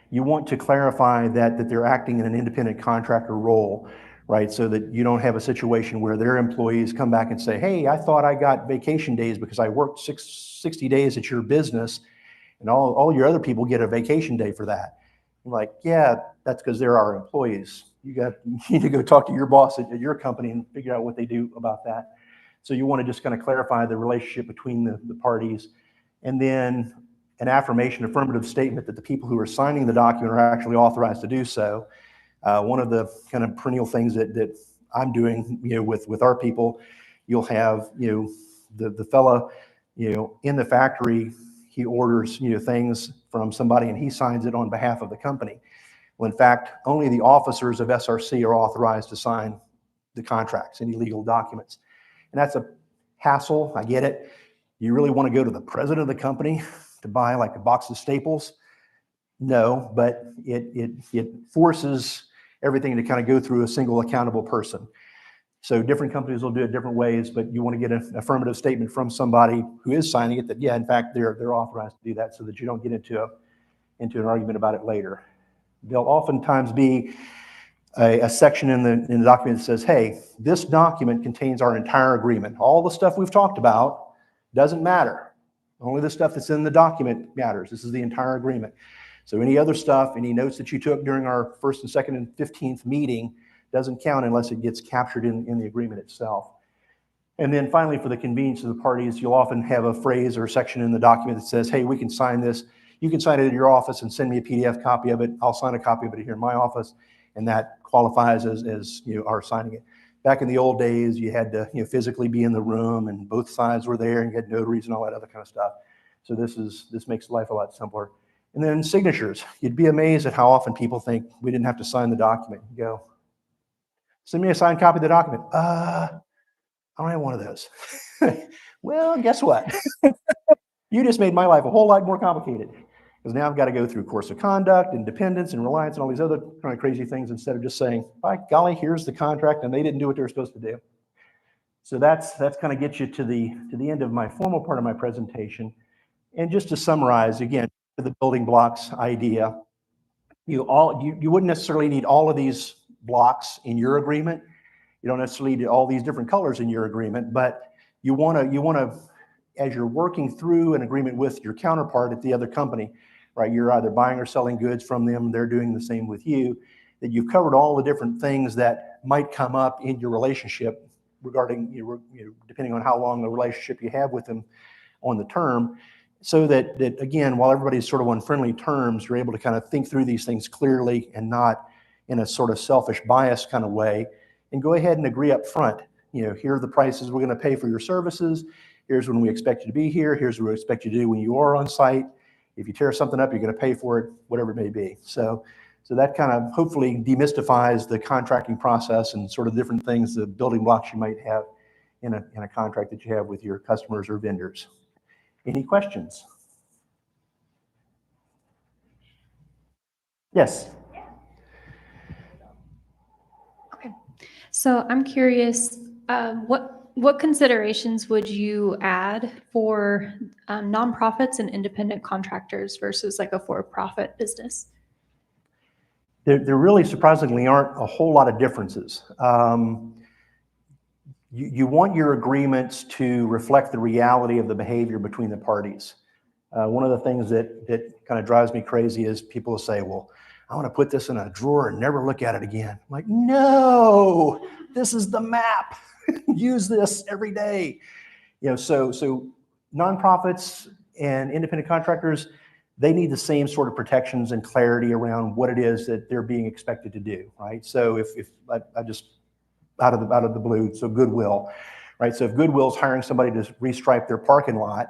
you want to clarify that they're acting in an independent contractor role, right? So that you don't have a situation where their employees come back and say, hey, I thought I got vacation days because I worked 60 days at your business, and all your other people get a vacation day for that. I'm like, yeah, that's because they're our employees. You need to go talk to your boss at your company and figure out what they do about that. So you want to just kind of clarify the relationship between the parties. And then an affirmative statement that the people who are signing the document are actually authorized to do so. One of the kind of perennial things that I'm doing, you know, with our people, you'll have, you know, the fella, you know, in the factory, he orders, you know, things from somebody and he signs it on behalf of the company. Well, in fact, only the officers of SRC are authorized to sign the contracts, any legal documents. And that's a hassle, I get it. You really want to go to the president of the company to buy like a box of staples? No, but it forces everything to kind of go through a single accountable person. So different companies will do it different ways, but you want to get an affirmative statement from somebody who is signing it that, yeah, in fact, they're authorized to do that, so that you don't get into an argument about it later. There'll oftentimes be a section in the document that says, hey, this document contains our entire agreement. All the stuff we've talked about doesn't matter. Only the stuff that's in the document matters. This is the entire agreement. So any other stuff, any notes that you took during our first and second and 15th meeting doesn't count unless it gets captured in the agreement itself. And then finally, for the convenience of the parties, you'll often have a phrase or a section in the document that says, hey, we can sign this. You can sign it at your office and send me a PDF copy of it. I'll sign a copy of it here in my office. And that qualifies as you are signing it. Back in the old days, you had to, you know, physically be in the room and both sides were there and you had notaries and all that other kind of stuff. So this makes life a lot simpler. And then signatures. You'd be amazed at how often people think we didn't have to sign the document. You go, send me a signed copy of the document. I don't have one of those. Well, guess what? You just made my life a whole lot more complicated. Because now I've got to go through course of conduct and dependence and reliance and all these other kind of crazy things instead of just saying, by golly, here's the contract and they didn't do what they were supposed to do. So that's kind of gets you to the end of my formal part of my presentation. And just to summarize, again, the building blocks idea, you wouldn't necessarily need all of these blocks in your agreement. You don't necessarily need all these different colors in your agreement, but you want to, as you're working through an agreement with your counterpart at the other company, right? You're either buying or selling goods from them. They're doing the same with you. That you've covered all the different things that might come up in your relationship regarding, depending on how long the relationship you have with them on the term, so that again, while everybody's sort of on friendly terms, you're able to kind of think through these things clearly and not in a sort of selfish bias kind of way, and go ahead and agree up front. Here are the prices we're going to pay for your services. Here's when we expect you to be here. Here's what we expect you to do when you are on site. If you tear something up, you're going to pay for it, whatever it may be. So that kind of hopefully demystifies the contracting process and sort of different things, the building blocks you might have in a contract that you have with your customers or vendors. Any questions? Yes. Okay. So I'm curious, what considerations would you add for nonprofits and independent contractors versus like a for-profit business? There really surprisingly aren't a whole lot of differences. You want your agreements to reflect the reality of the behavior between the parties. One of the things that kind of drives me crazy is people will say, well, I want to put this in a drawer and never look at it again. I'm like, no, this is the map. Use this every day. So nonprofits and independent contractors, they need the same sort of protections and clarity around what it is that they're being expected to do, right? So if I just out of the blue, so Goodwill, right? So if Goodwill's hiring somebody to restripe their parking lot,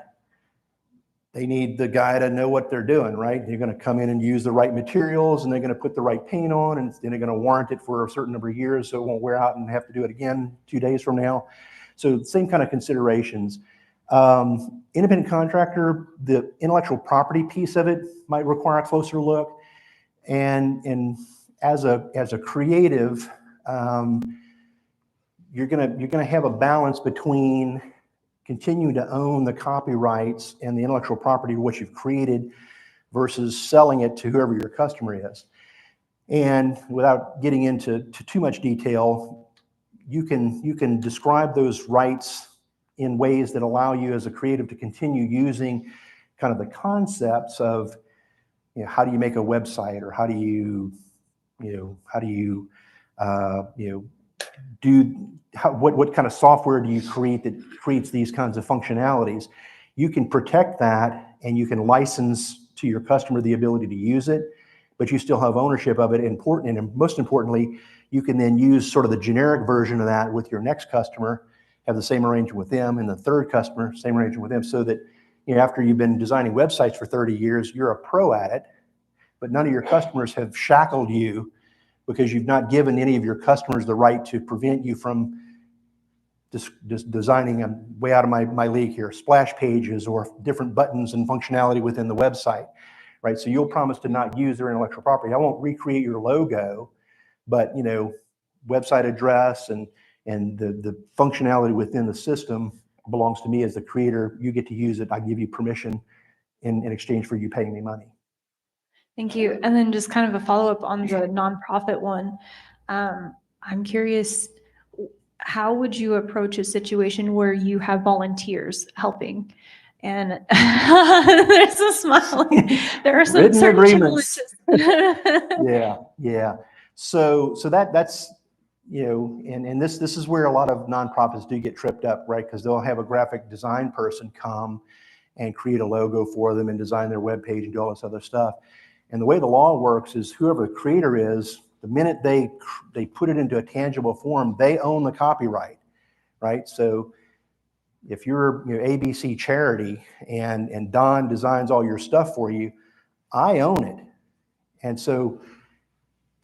they need the guy to know what they're doing, right? They're going to come in and use the right materials, and they're going to put the right paint on, and then they're going to warrant it for a certain number of years so it won't wear out and have to do it again 2 days from now. So same kind of considerations. Independent contractor, the intellectual property piece of it might require a closer look. And as a creative, you're gonna have a balance between continuing to own the copyrights and the intellectual property of what you've created versus selling it to whoever your customer is. And without getting into too much detail, you can describe those rights in ways that allow you as a creative to continue using kind of the concepts of, how do you make a website, or how do you what kind of software do you create that creates these kinds of functionalities? You can protect that, and you can license to your customer the ability to use it, but you still have ownership of it. And most importantly, you can then use sort of the generic version of that with your next customer, have the same arrangement with them, and the third customer, same arrangement with them, so that after you've been designing websites for 30 years, you're a pro at it, but none of your customers have shackled you because you've not given any of your customers the right to prevent you from just designing, I'm way out of my league here, splash pages or different buttons and functionality within the website, right? So you'll promise to not use their intellectual property. I won't recreate your logo, but website address and the functionality within the system belongs to me as the creator. You get to use it. I give you permission in exchange for you paying me money. Thank you. And then just kind of a follow-up on the nonprofit one. I'm curious, how would you approach a situation where you have volunteers helping? And there's a smiling. There are some Written certain agreements. challenges. Yeah. So that's and this is where a lot of nonprofits do get tripped up, right? Because they'll have a graphic design person come and create a logo for them and design their web page and do all this other stuff. And the way the law works is whoever the creator is, the minute they put it into a tangible form, they own the copyright, right? So if you're ABC Charity and Don designs all your stuff for you, I own it. And so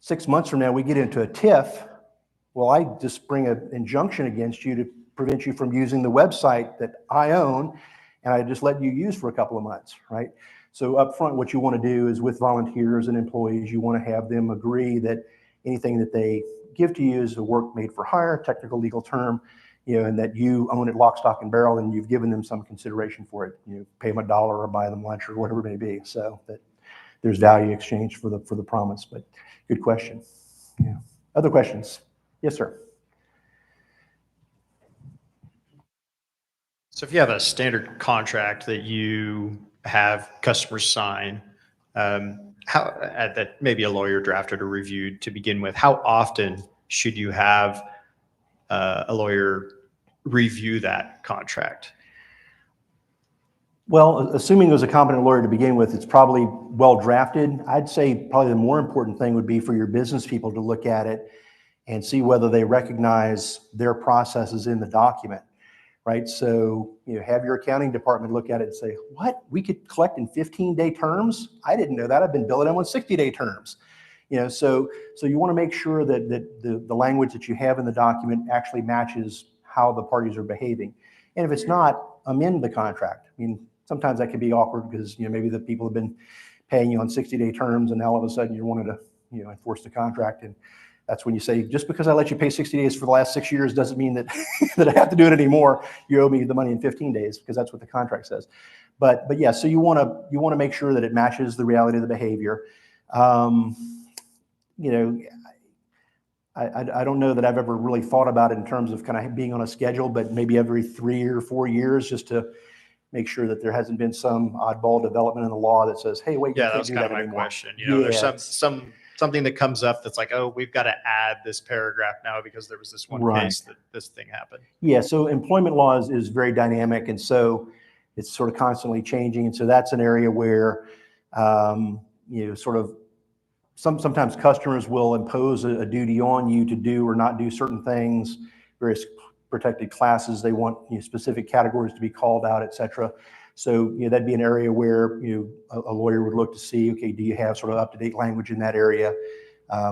6 months from now, we get into a tiff. Well, I just bring an injunction against you to prevent you from using the website that I own, and I just let you use for a couple of months, right? So up front, what you want to do is with volunteers and employees, you want to have them agree that anything that they give to you is a work made for hire, technical legal term, and that you own it lock, stock, and barrel, and you've given them some consideration for it. Pay them $1 or buy them lunch or whatever it may be, so that there's value exchange for the promise. But good question. Yeah. Other questions? Yes, sir. So if you have a standard contract that you have customers sign, that maybe a lawyer drafted or reviewed to begin with, how often should you have a lawyer review that contract? Well, assuming it was a competent lawyer to begin with, it's probably well drafted. I'd say probably the more important thing would be for your business people to look at it and see whether they recognize their processes in the document, right? So, have your accounting department look at it and say, what? We could collect in 15-day terms? I didn't know that. I've been billing them on 60-day terms. So you want to make sure that the language that you have in the document actually matches how the parties are behaving. And if it's not, amend the contract. I mean, sometimes that can be awkward because, maybe the people have been paying you on 60-day terms and now all of a sudden you wanted to, enforce the contract. And that's when you say, just because I let you pay 60 days for the last 6 years doesn't mean that, that I have to do it anymore. You owe me the money in 15 days because that's what the contract says. But yeah, so you want to make sure that it matches the reality of the behavior. I don't know that I've ever really thought about it in terms of kind of being on a schedule, but maybe every 3 or 4 years just to make sure that there hasn't been some oddball development in the law that says, hey, wait, you can't do that anymore. Yeah, that was kind of my question. There's something that comes up that's like, oh, we've got to add this paragraph now because there was this one case that this thing happened. Yeah, so employment law is very dynamic, and so it's sort of constantly changing. And so that's an area where Sort of sometimes customers will impose a duty on you to do or not do certain things, various protected classes. They want specific categories to be called out, et cetera. So that'd be an area where a lawyer would look to see, okay, do you have sort of up-to-date language in that area,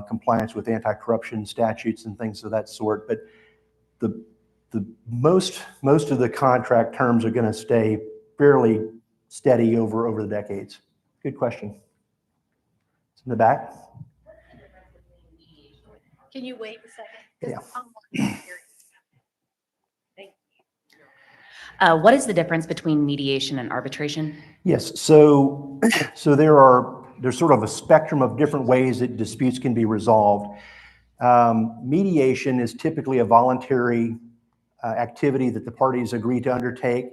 compliance with anti-corruption statutes and things of that sort. But the most of the contract terms are going to stay fairly steady over the decades. Good question. In the back. Can you wait a second? Yeah. What is the difference between mediation and arbitration? Yes, so there's sort of a spectrum of different ways that disputes can be resolved. Mediation is typically a voluntary activity that the parties agree to undertake,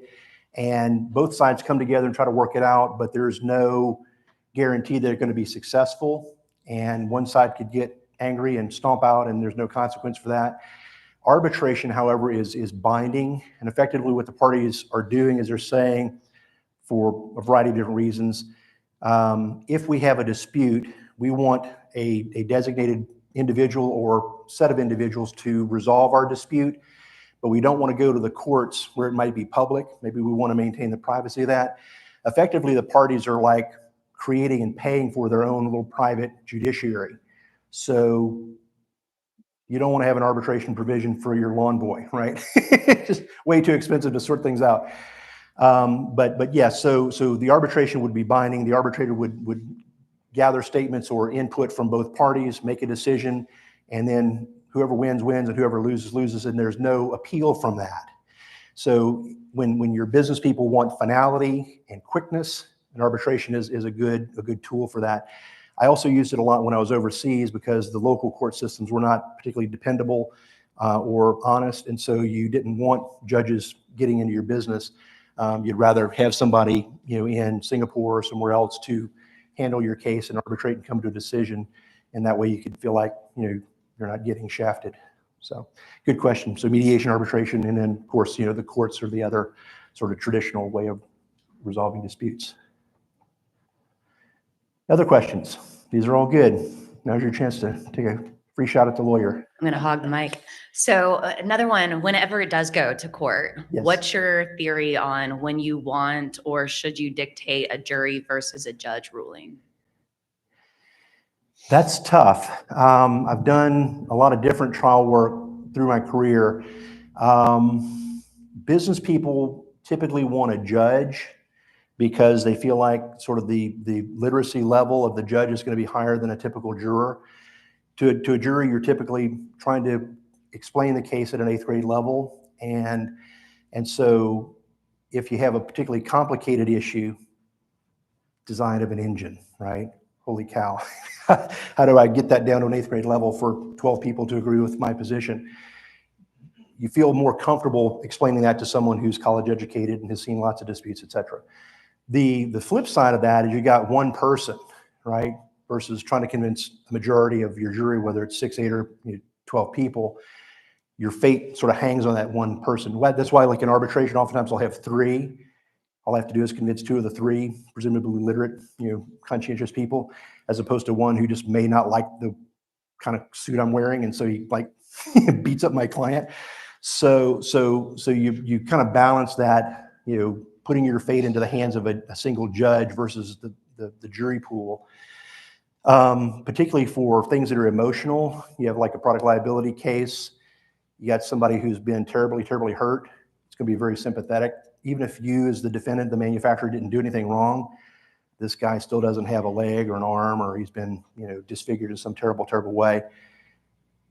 and both sides come together and try to work it out, but there's no guarantee they're going to be successful, and one side could get angry and stomp out, and there's no consequence for that. Arbitration, however, is binding, and effectively what the parties are doing is they're saying, for a variety of different reasons, if we have a dispute, we want a designated individual or set of individuals to resolve our dispute, but we don't want to go to the courts where it might be public. Maybe we want to maintain the privacy of that. Effectively, the parties are like creating and paying for their own little private judiciary. So you don't want to have an arbitration provision for your lawn boy, right? Just way too expensive to sort things out. But yeah, so the arbitration would be binding. The arbitrator would gather statements or input from both parties, make a decision, and then whoever wins, wins, and whoever loses, loses, and there's no appeal from that. So when your business people want finality and quickness, an arbitration is a good tool for that. I also used it a lot when I was overseas because the local court systems were not particularly dependable or honest, and so you didn't want judges getting into your business. You'd rather have somebody in Singapore or somewhere else to handle your case and arbitrate and come to a decision, and that way you could feel like you're not getting shafted. So good question. So mediation, arbitration, and then of course the courts are the other sort of traditional way of resolving disputes. Other questions? These are all good. Now's your chance to take a free shot at the lawyer. I'm going to hog the mic. So another one, whenever it does go to court, Yes. What's your theory on when you want or should you dictate a jury versus a judge ruling? That's tough. I've done a lot of different trial work through my career. Business people typically want a judge because they feel like sort of the literacy level of the judge is going to be higher than a typical juror. To a jury, you're typically trying to explain the case at an 8th grade level. And so if you have a particularly complicated issue, design of an engine, right? Holy cow. How do I get that down to an 8th grade level for 12 people to agree with my position? You feel more comfortable explaining that to someone who's college educated and has seen lots of disputes, et cetera. The flip side of that is you got one person, right? Versus trying to convince the majority of your jury, whether it's 6, 8, or 12 people, your fate sort of hangs on that one person. That's why, like in arbitration, oftentimes I'll have 3. All I have to do is convince 2 of the 3, presumably literate, conscientious people, as opposed to one who just may not like the kind of suit I'm wearing, and so he like beats up my client. So you kind of balance that, putting your fate into the hands of a single judge versus the jury pool. Particularly for things that are emotional. You have like a product liability case. You got somebody who's been terribly, terribly hurt. It's going to be very sympathetic. Even if you as the defendant, the manufacturer, didn't do anything wrong, this guy still doesn't have a leg or an arm, or he's been disfigured in some terrible, terrible way.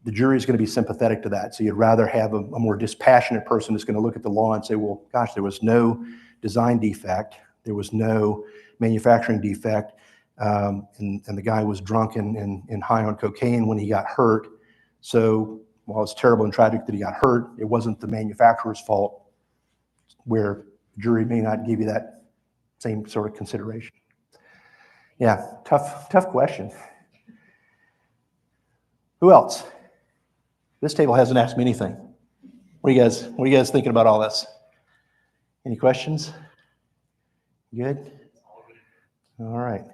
The jury is going to be sympathetic to that. So you'd rather have a more dispassionate person that's going to look at the law and say, well, gosh, there was no design defect. There was no manufacturing defect. And the guy was drunk and high on cocaine when he got hurt. So while it's terrible and tragic that he got hurt, it wasn't the manufacturer's fault, where the jury may not give you that same sort of consideration. Yeah, tough question. Who else? This table hasn't asked me anything. What are you guys thinking about all this? Any questions? Good? All right.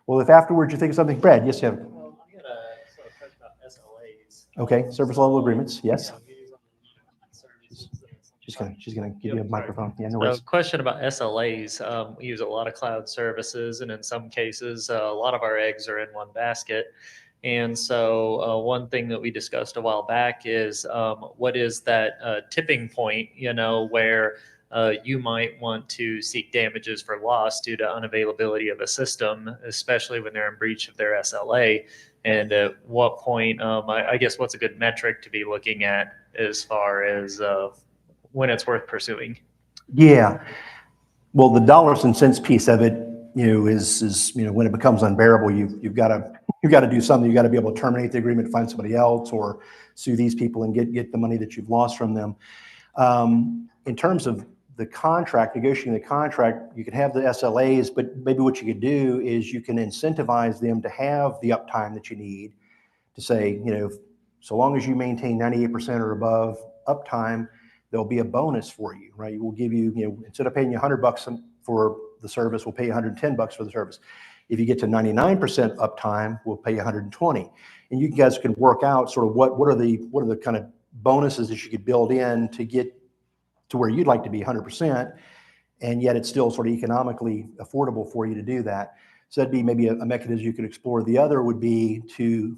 Well, if afterwards you think of something, Brad, yes, you have. Well, I got a sort of question about SLAs. Okay, service level agreements, yes. Services that She's gonna give you a Yep, sorry. microphone. Yeah, no So worries. question about SLAs. We use a lot of cloud services, and in some cases, a lot of our eggs are in one basket. And so one thing that we discussed a while back is what is that tipping point, where you might want to seek damages for loss due to unavailability of a system, especially when they're in breach of their SLA. And at what point, I guess, what's a good metric to be looking at as far as when it's worth pursuing? Yeah. Well, the dollars and cents piece of it, is when it becomes unbearable, you've got to do something. You've got to be able to terminate the agreement, find somebody else, or sue these people and get the money that you've lost from them. In terms of the contract, negotiating the contract, you can have the SLAs, but maybe what you could do is you can incentivize them to have the uptime that you need to say, so long as you maintain 98% or above uptime, there'll be a bonus for you, right? We'll give you, instead of paying you $100 for the service, we'll pay you $110 for the service. If you get to 99% uptime, we'll pay you $120. And you guys can work out sort of what are the kind of bonuses that you could build in to get to where you'd like to be 100%, and yet it's still sort of economically affordable for you to do that. So that'd be maybe a mechanism you could explore. The other would be to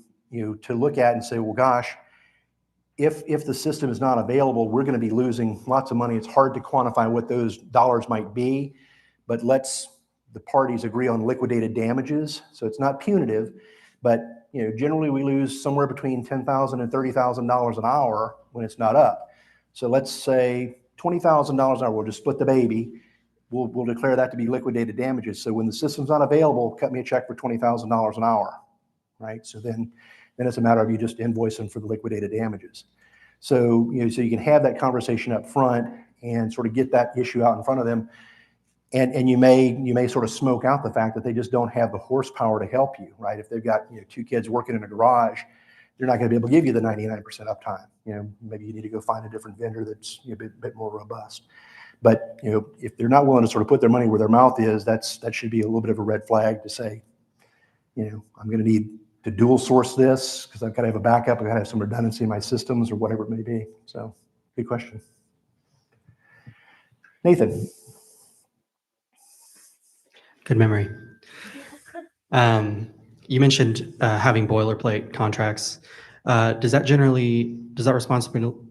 look at and say, well, gosh, if the system is not available, we're going to be losing lots of money. It's hard to quantify what those dollars might be, but the parties agree on liquidated damages. So it's not punitive, but generally we lose somewhere between $10,000 and $30,000 an hour when it's not up. So let's say $20,000 an hour, we'll just split the baby. We'll declare that to be liquidated damages. So when the system's not available, cut me a check for $20,000 an hour, right? So then it's a matter of you just invoicing for the liquidated damages. So, so you can have that conversation up front and sort of get that issue out in front of them. And you may sort of smoke out the fact that they just don't have the horsepower to help you, right? If they've got two kids working in a garage, they're not going to be able to give you the 99% uptime. Maybe you need to go find a different vendor that's a bit more robust. But if they're not willing to sort of put their money where their mouth is, that should be a little bit of a red flag to say, I'm going to need to dual source this because I've got to have a backup. I've got to have some redundancy in my systems or whatever it may be. So, good question. Nathan. Good memory. You mentioned having boilerplate contracts. Does that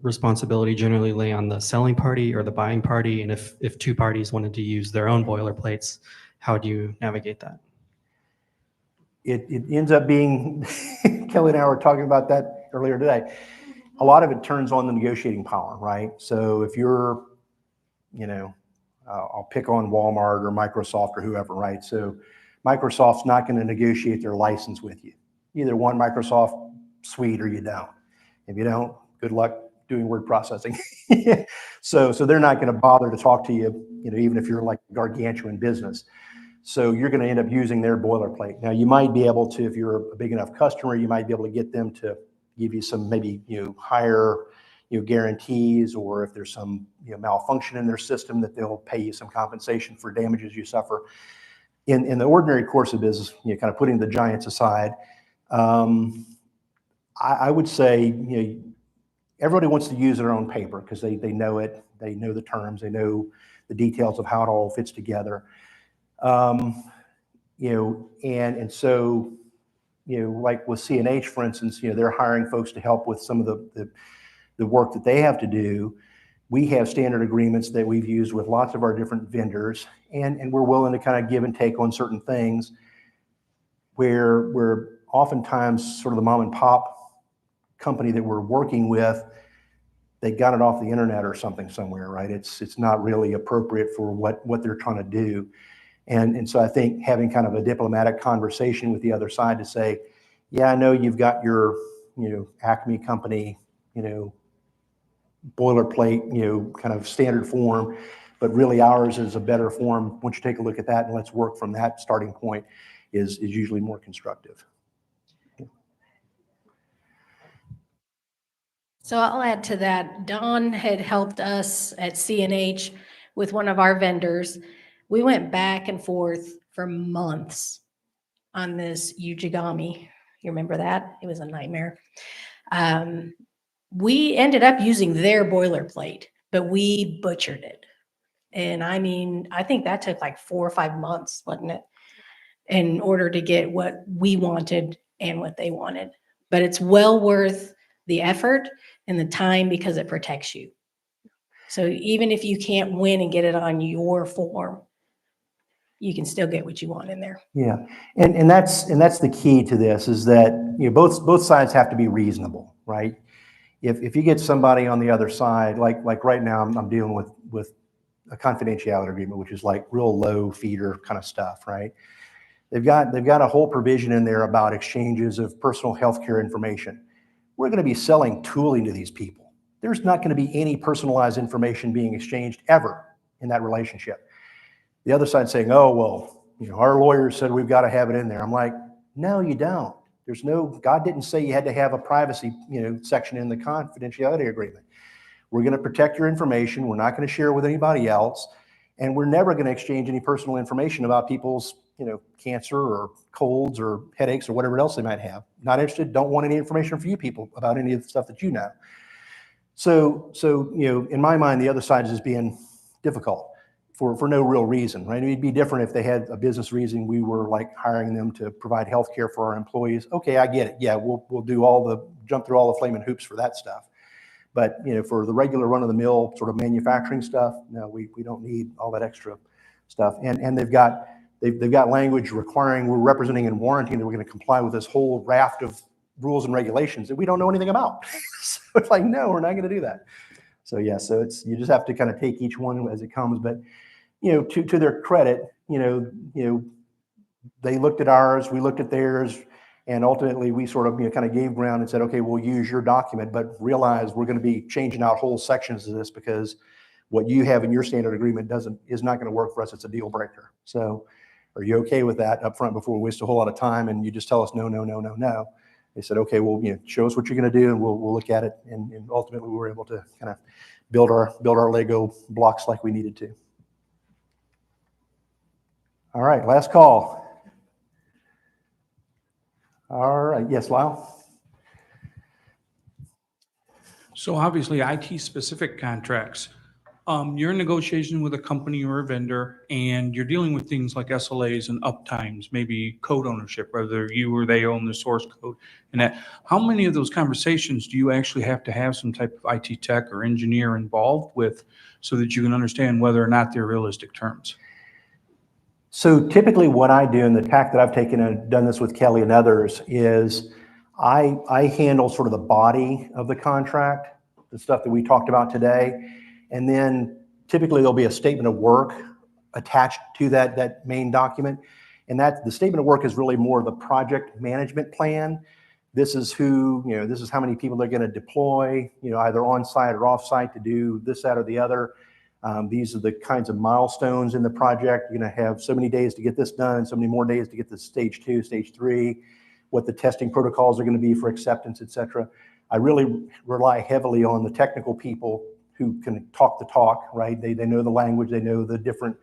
responsibility generally lay on the selling party or the buying party? And if two parties wanted to use their own boilerplates, how do you navigate that? It ends up being, Kelly and I were talking about that earlier today. A lot of it turns on the negotiating power, right? So if you're, I'll pick on Walmart or Microsoft or whoever, right? So Microsoft's not going to negotiate their license with you. You either want Microsoft suite or you don't. If you don't, good luck doing word processing. So they're not going to bother to talk to you, even if you're like a gargantuan business. So you're going to end up using their boilerplate. Now you might be able to, if you're a big enough customer, you might be able to get them to give you some maybe higher guarantees, or if there's some malfunction in their system, that they'll pay you some compensation for damages you suffer. In the ordinary course of business, kind of putting the giants aside, I would say everybody wants to use their own paper because they know it, they know the terms, they know the details of how it all fits together. And so, like with CNH, for instance, they're hiring folks to help with some of the work that they have to do. We have standard agreements that we've used with lots of our different vendors, and we're willing to kind of give and take on certain things where we're oftentimes sort of the mom and pop company that we're working with, they got it off the internet or something somewhere, right? It's not really appropriate for what they're trying to do. And so I think having kind of a diplomatic conversation with the other side to say, yeah, I know you've got your, Acme company, boilerplate, kind of standard form, but really ours is a better form. Once you take a look at that and let's work from that starting point is usually more constructive. So I'll add to that. Don had helped us at CNH with one of our vendors. We went back and forth for months on this Ujigami. You remember that? It was a nightmare. We ended up using their boilerplate, but we butchered it. And I mean, I think that took like 4 or 5 months, wasn't it? In order to get what we wanted and what they wanted. But it's well worth the effort and the time because it protects you. So even if you can't win and get it on your form, you can still get what you want in there. Yeah, and that's the key to this, is that, you know, both sides have to be reasonable, right? If you get somebody on the other side, like right now, I'm dealing with a confidentiality agreement, which is like real low feeder kind of stuff, right? They've got a whole provision in there about exchanges of personal healthcare information. We're going to be selling tooling to these people. There's not going to be any personalized information being exchanged ever in that relationship. The other side saying, oh, well, you know, our lawyer said we've got to have it in there. I'm like, no, you don't. There's no, God didn't say you had to have a privacy, you know, section in the confidentiality agreement. We're going to protect your information. We're not going to share it with anybody else. And we're never going to exchange any personal information about people's, you know, cancer or colds or headaches or whatever else they might have. Not interested, don't want any information for you people about any of the stuff that you know. So, you know, in my mind, the other side is just being difficult for no real reason, right? It'd be different if they had a business reason. We were like hiring them to provide health care for our employees. Okay, I get it. Yeah, we'll do jump through all the flaming hoops for that stuff. But, you know, for the regular run-of-the-mill sort of manufacturing stuff, no, we don't need all that extra stuff. And they've got language requiring, we're representing and warranting that we're going to comply with this whole raft of rules and regulations that we don't know anything about. So it's like, no, we're not going to do that. So yeah, so you just have to kind of take each one as it comes. But, you know, to their credit, you know, they looked at ours, we looked at theirs. And ultimately, we sort of, you know, kind of gave ground and said, okay, we'll use your document, but realize we're going to be changing out whole sections of this because what you have in your standard agreement is not going to work for us. It's a deal breaker. So are you okay with that up front before we waste a whole lot of time and you just tell us no, no, no, no, no? They said, okay, well, you know, show us what you're going to do and we'll look at it. And ultimately, we were able to kind of build our Lego blocks like we needed to. All right, last call. All right, yes, Lyle? So obviously IT-specific contracts, you're in negotiation with a company or a vendor, and you're dealing with things like SLAs and uptimes, maybe code ownership, whether you or they own the source code and that. How many of those conversations do you actually have to have some type of IT tech or engineer involved with so that you can understand whether or not they're realistic terms? So typically what I do, and the tack that I've taken and done this with Kelly and others, is I handle sort of the body of the contract, the stuff that we talked about today. And then typically there'll be a statement of work attached to that main document. And that the statement of work is really more of the project management plan. This is this is how many people they're going to deploy, you know, either on site or off site to do this, that, or the other. These are the kinds of milestones in the project. You're going to have so many days to get this done, so many more days to get to stage 2, stage 3, what the testing protocols are going to be for acceptance, et cetera. I really rely heavily on the technical people who can talk the talk, right? They know the language, they know the different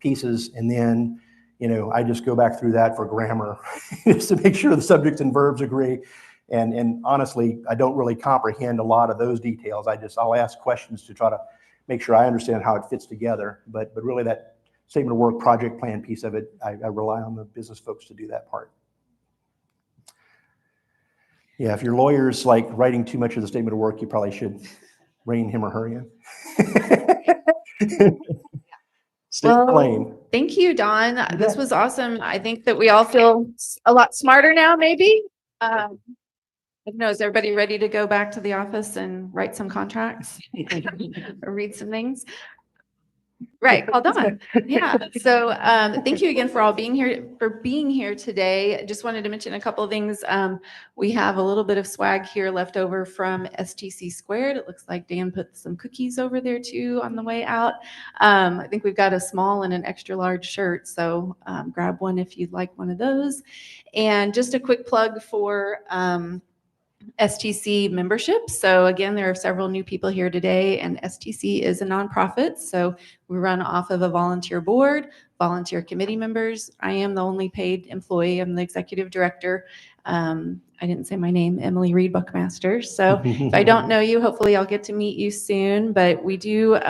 pieces. And then, you know, I just go back through that for grammar just to make sure the subjects and verbs agree. And honestly, I don't really comprehend a lot of those details. I'll ask questions to try to make sure I understand how it fits together. But really that statement of work, project plan piece of it, I rely on the business folks to do that part. Yeah, if your lawyer's like writing too much of the statement of work, you probably should rein him or her in. Stay plain. Thank you, Don. This was awesome. I think that we all feel a lot smarter now, maybe. I don't know, is everybody ready to go back to the office and write some contracts or read some things? Right, all done. Yeah. So thank you again for being here today. I just wanted to mention a couple of things. We have a little bit of swag here left over from STC Squared. It looks like Dan put some cookies over there too on the way out. I think we've got a small and an extra large shirt. So grab one if you'd like one of those. And just a quick plug for STC membership. So again, there are several new people here today, and STC is a nonprofit. So we run off of a volunteer board, volunteer committee members. I am the only paid employee. I'm the executive director. I didn't say my name, Emily Reed Buckmaster. So if I don't know you, hopefully I'll get to meet you soon. But we do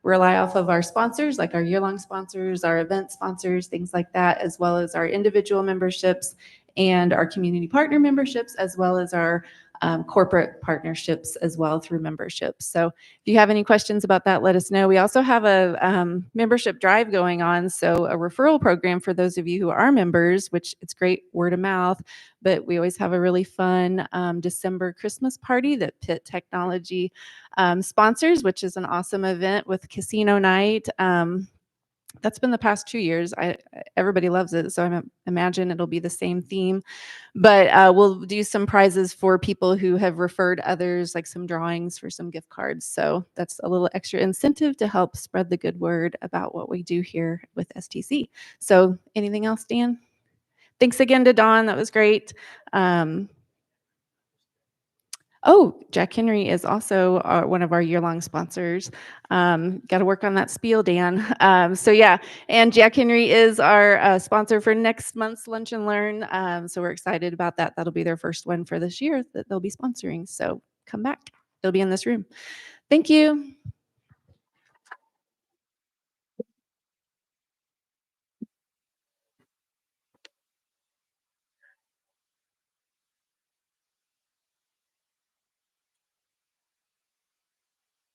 rely off of our sponsors, like our year-long sponsors, our event sponsors, things like that, as well as our individual memberships and our community partner memberships, as well as our corporate partnerships as well through memberships. So if you have any questions about that, let us know. We also have a membership drive going on, so a referral program for those of you who are members, which it's great word of mouth, but we always have a really fun December Christmas party that Pitt Technology sponsors, which is an awesome event with casino night. That's been the past 2 years. Everybody loves it, so I imagine it'll be the same theme. But we'll do some prizes for people who have referred others, like some drawings for some gift cards. So that's a little extra incentive to help spread the good word about what we do here with STC. So anything else, Dan? Thanks again to Dawn. That was great. Oh, Jack Henry is also one of our year-long sponsors. Got to work on that spiel, Dan. So yeah, and Jack Henry is our sponsor for next month's Lunch and Learn. So we're excited about that. That'll be their first one for this year that they'll be sponsoring. So come back. They'll be in this room. Thank you.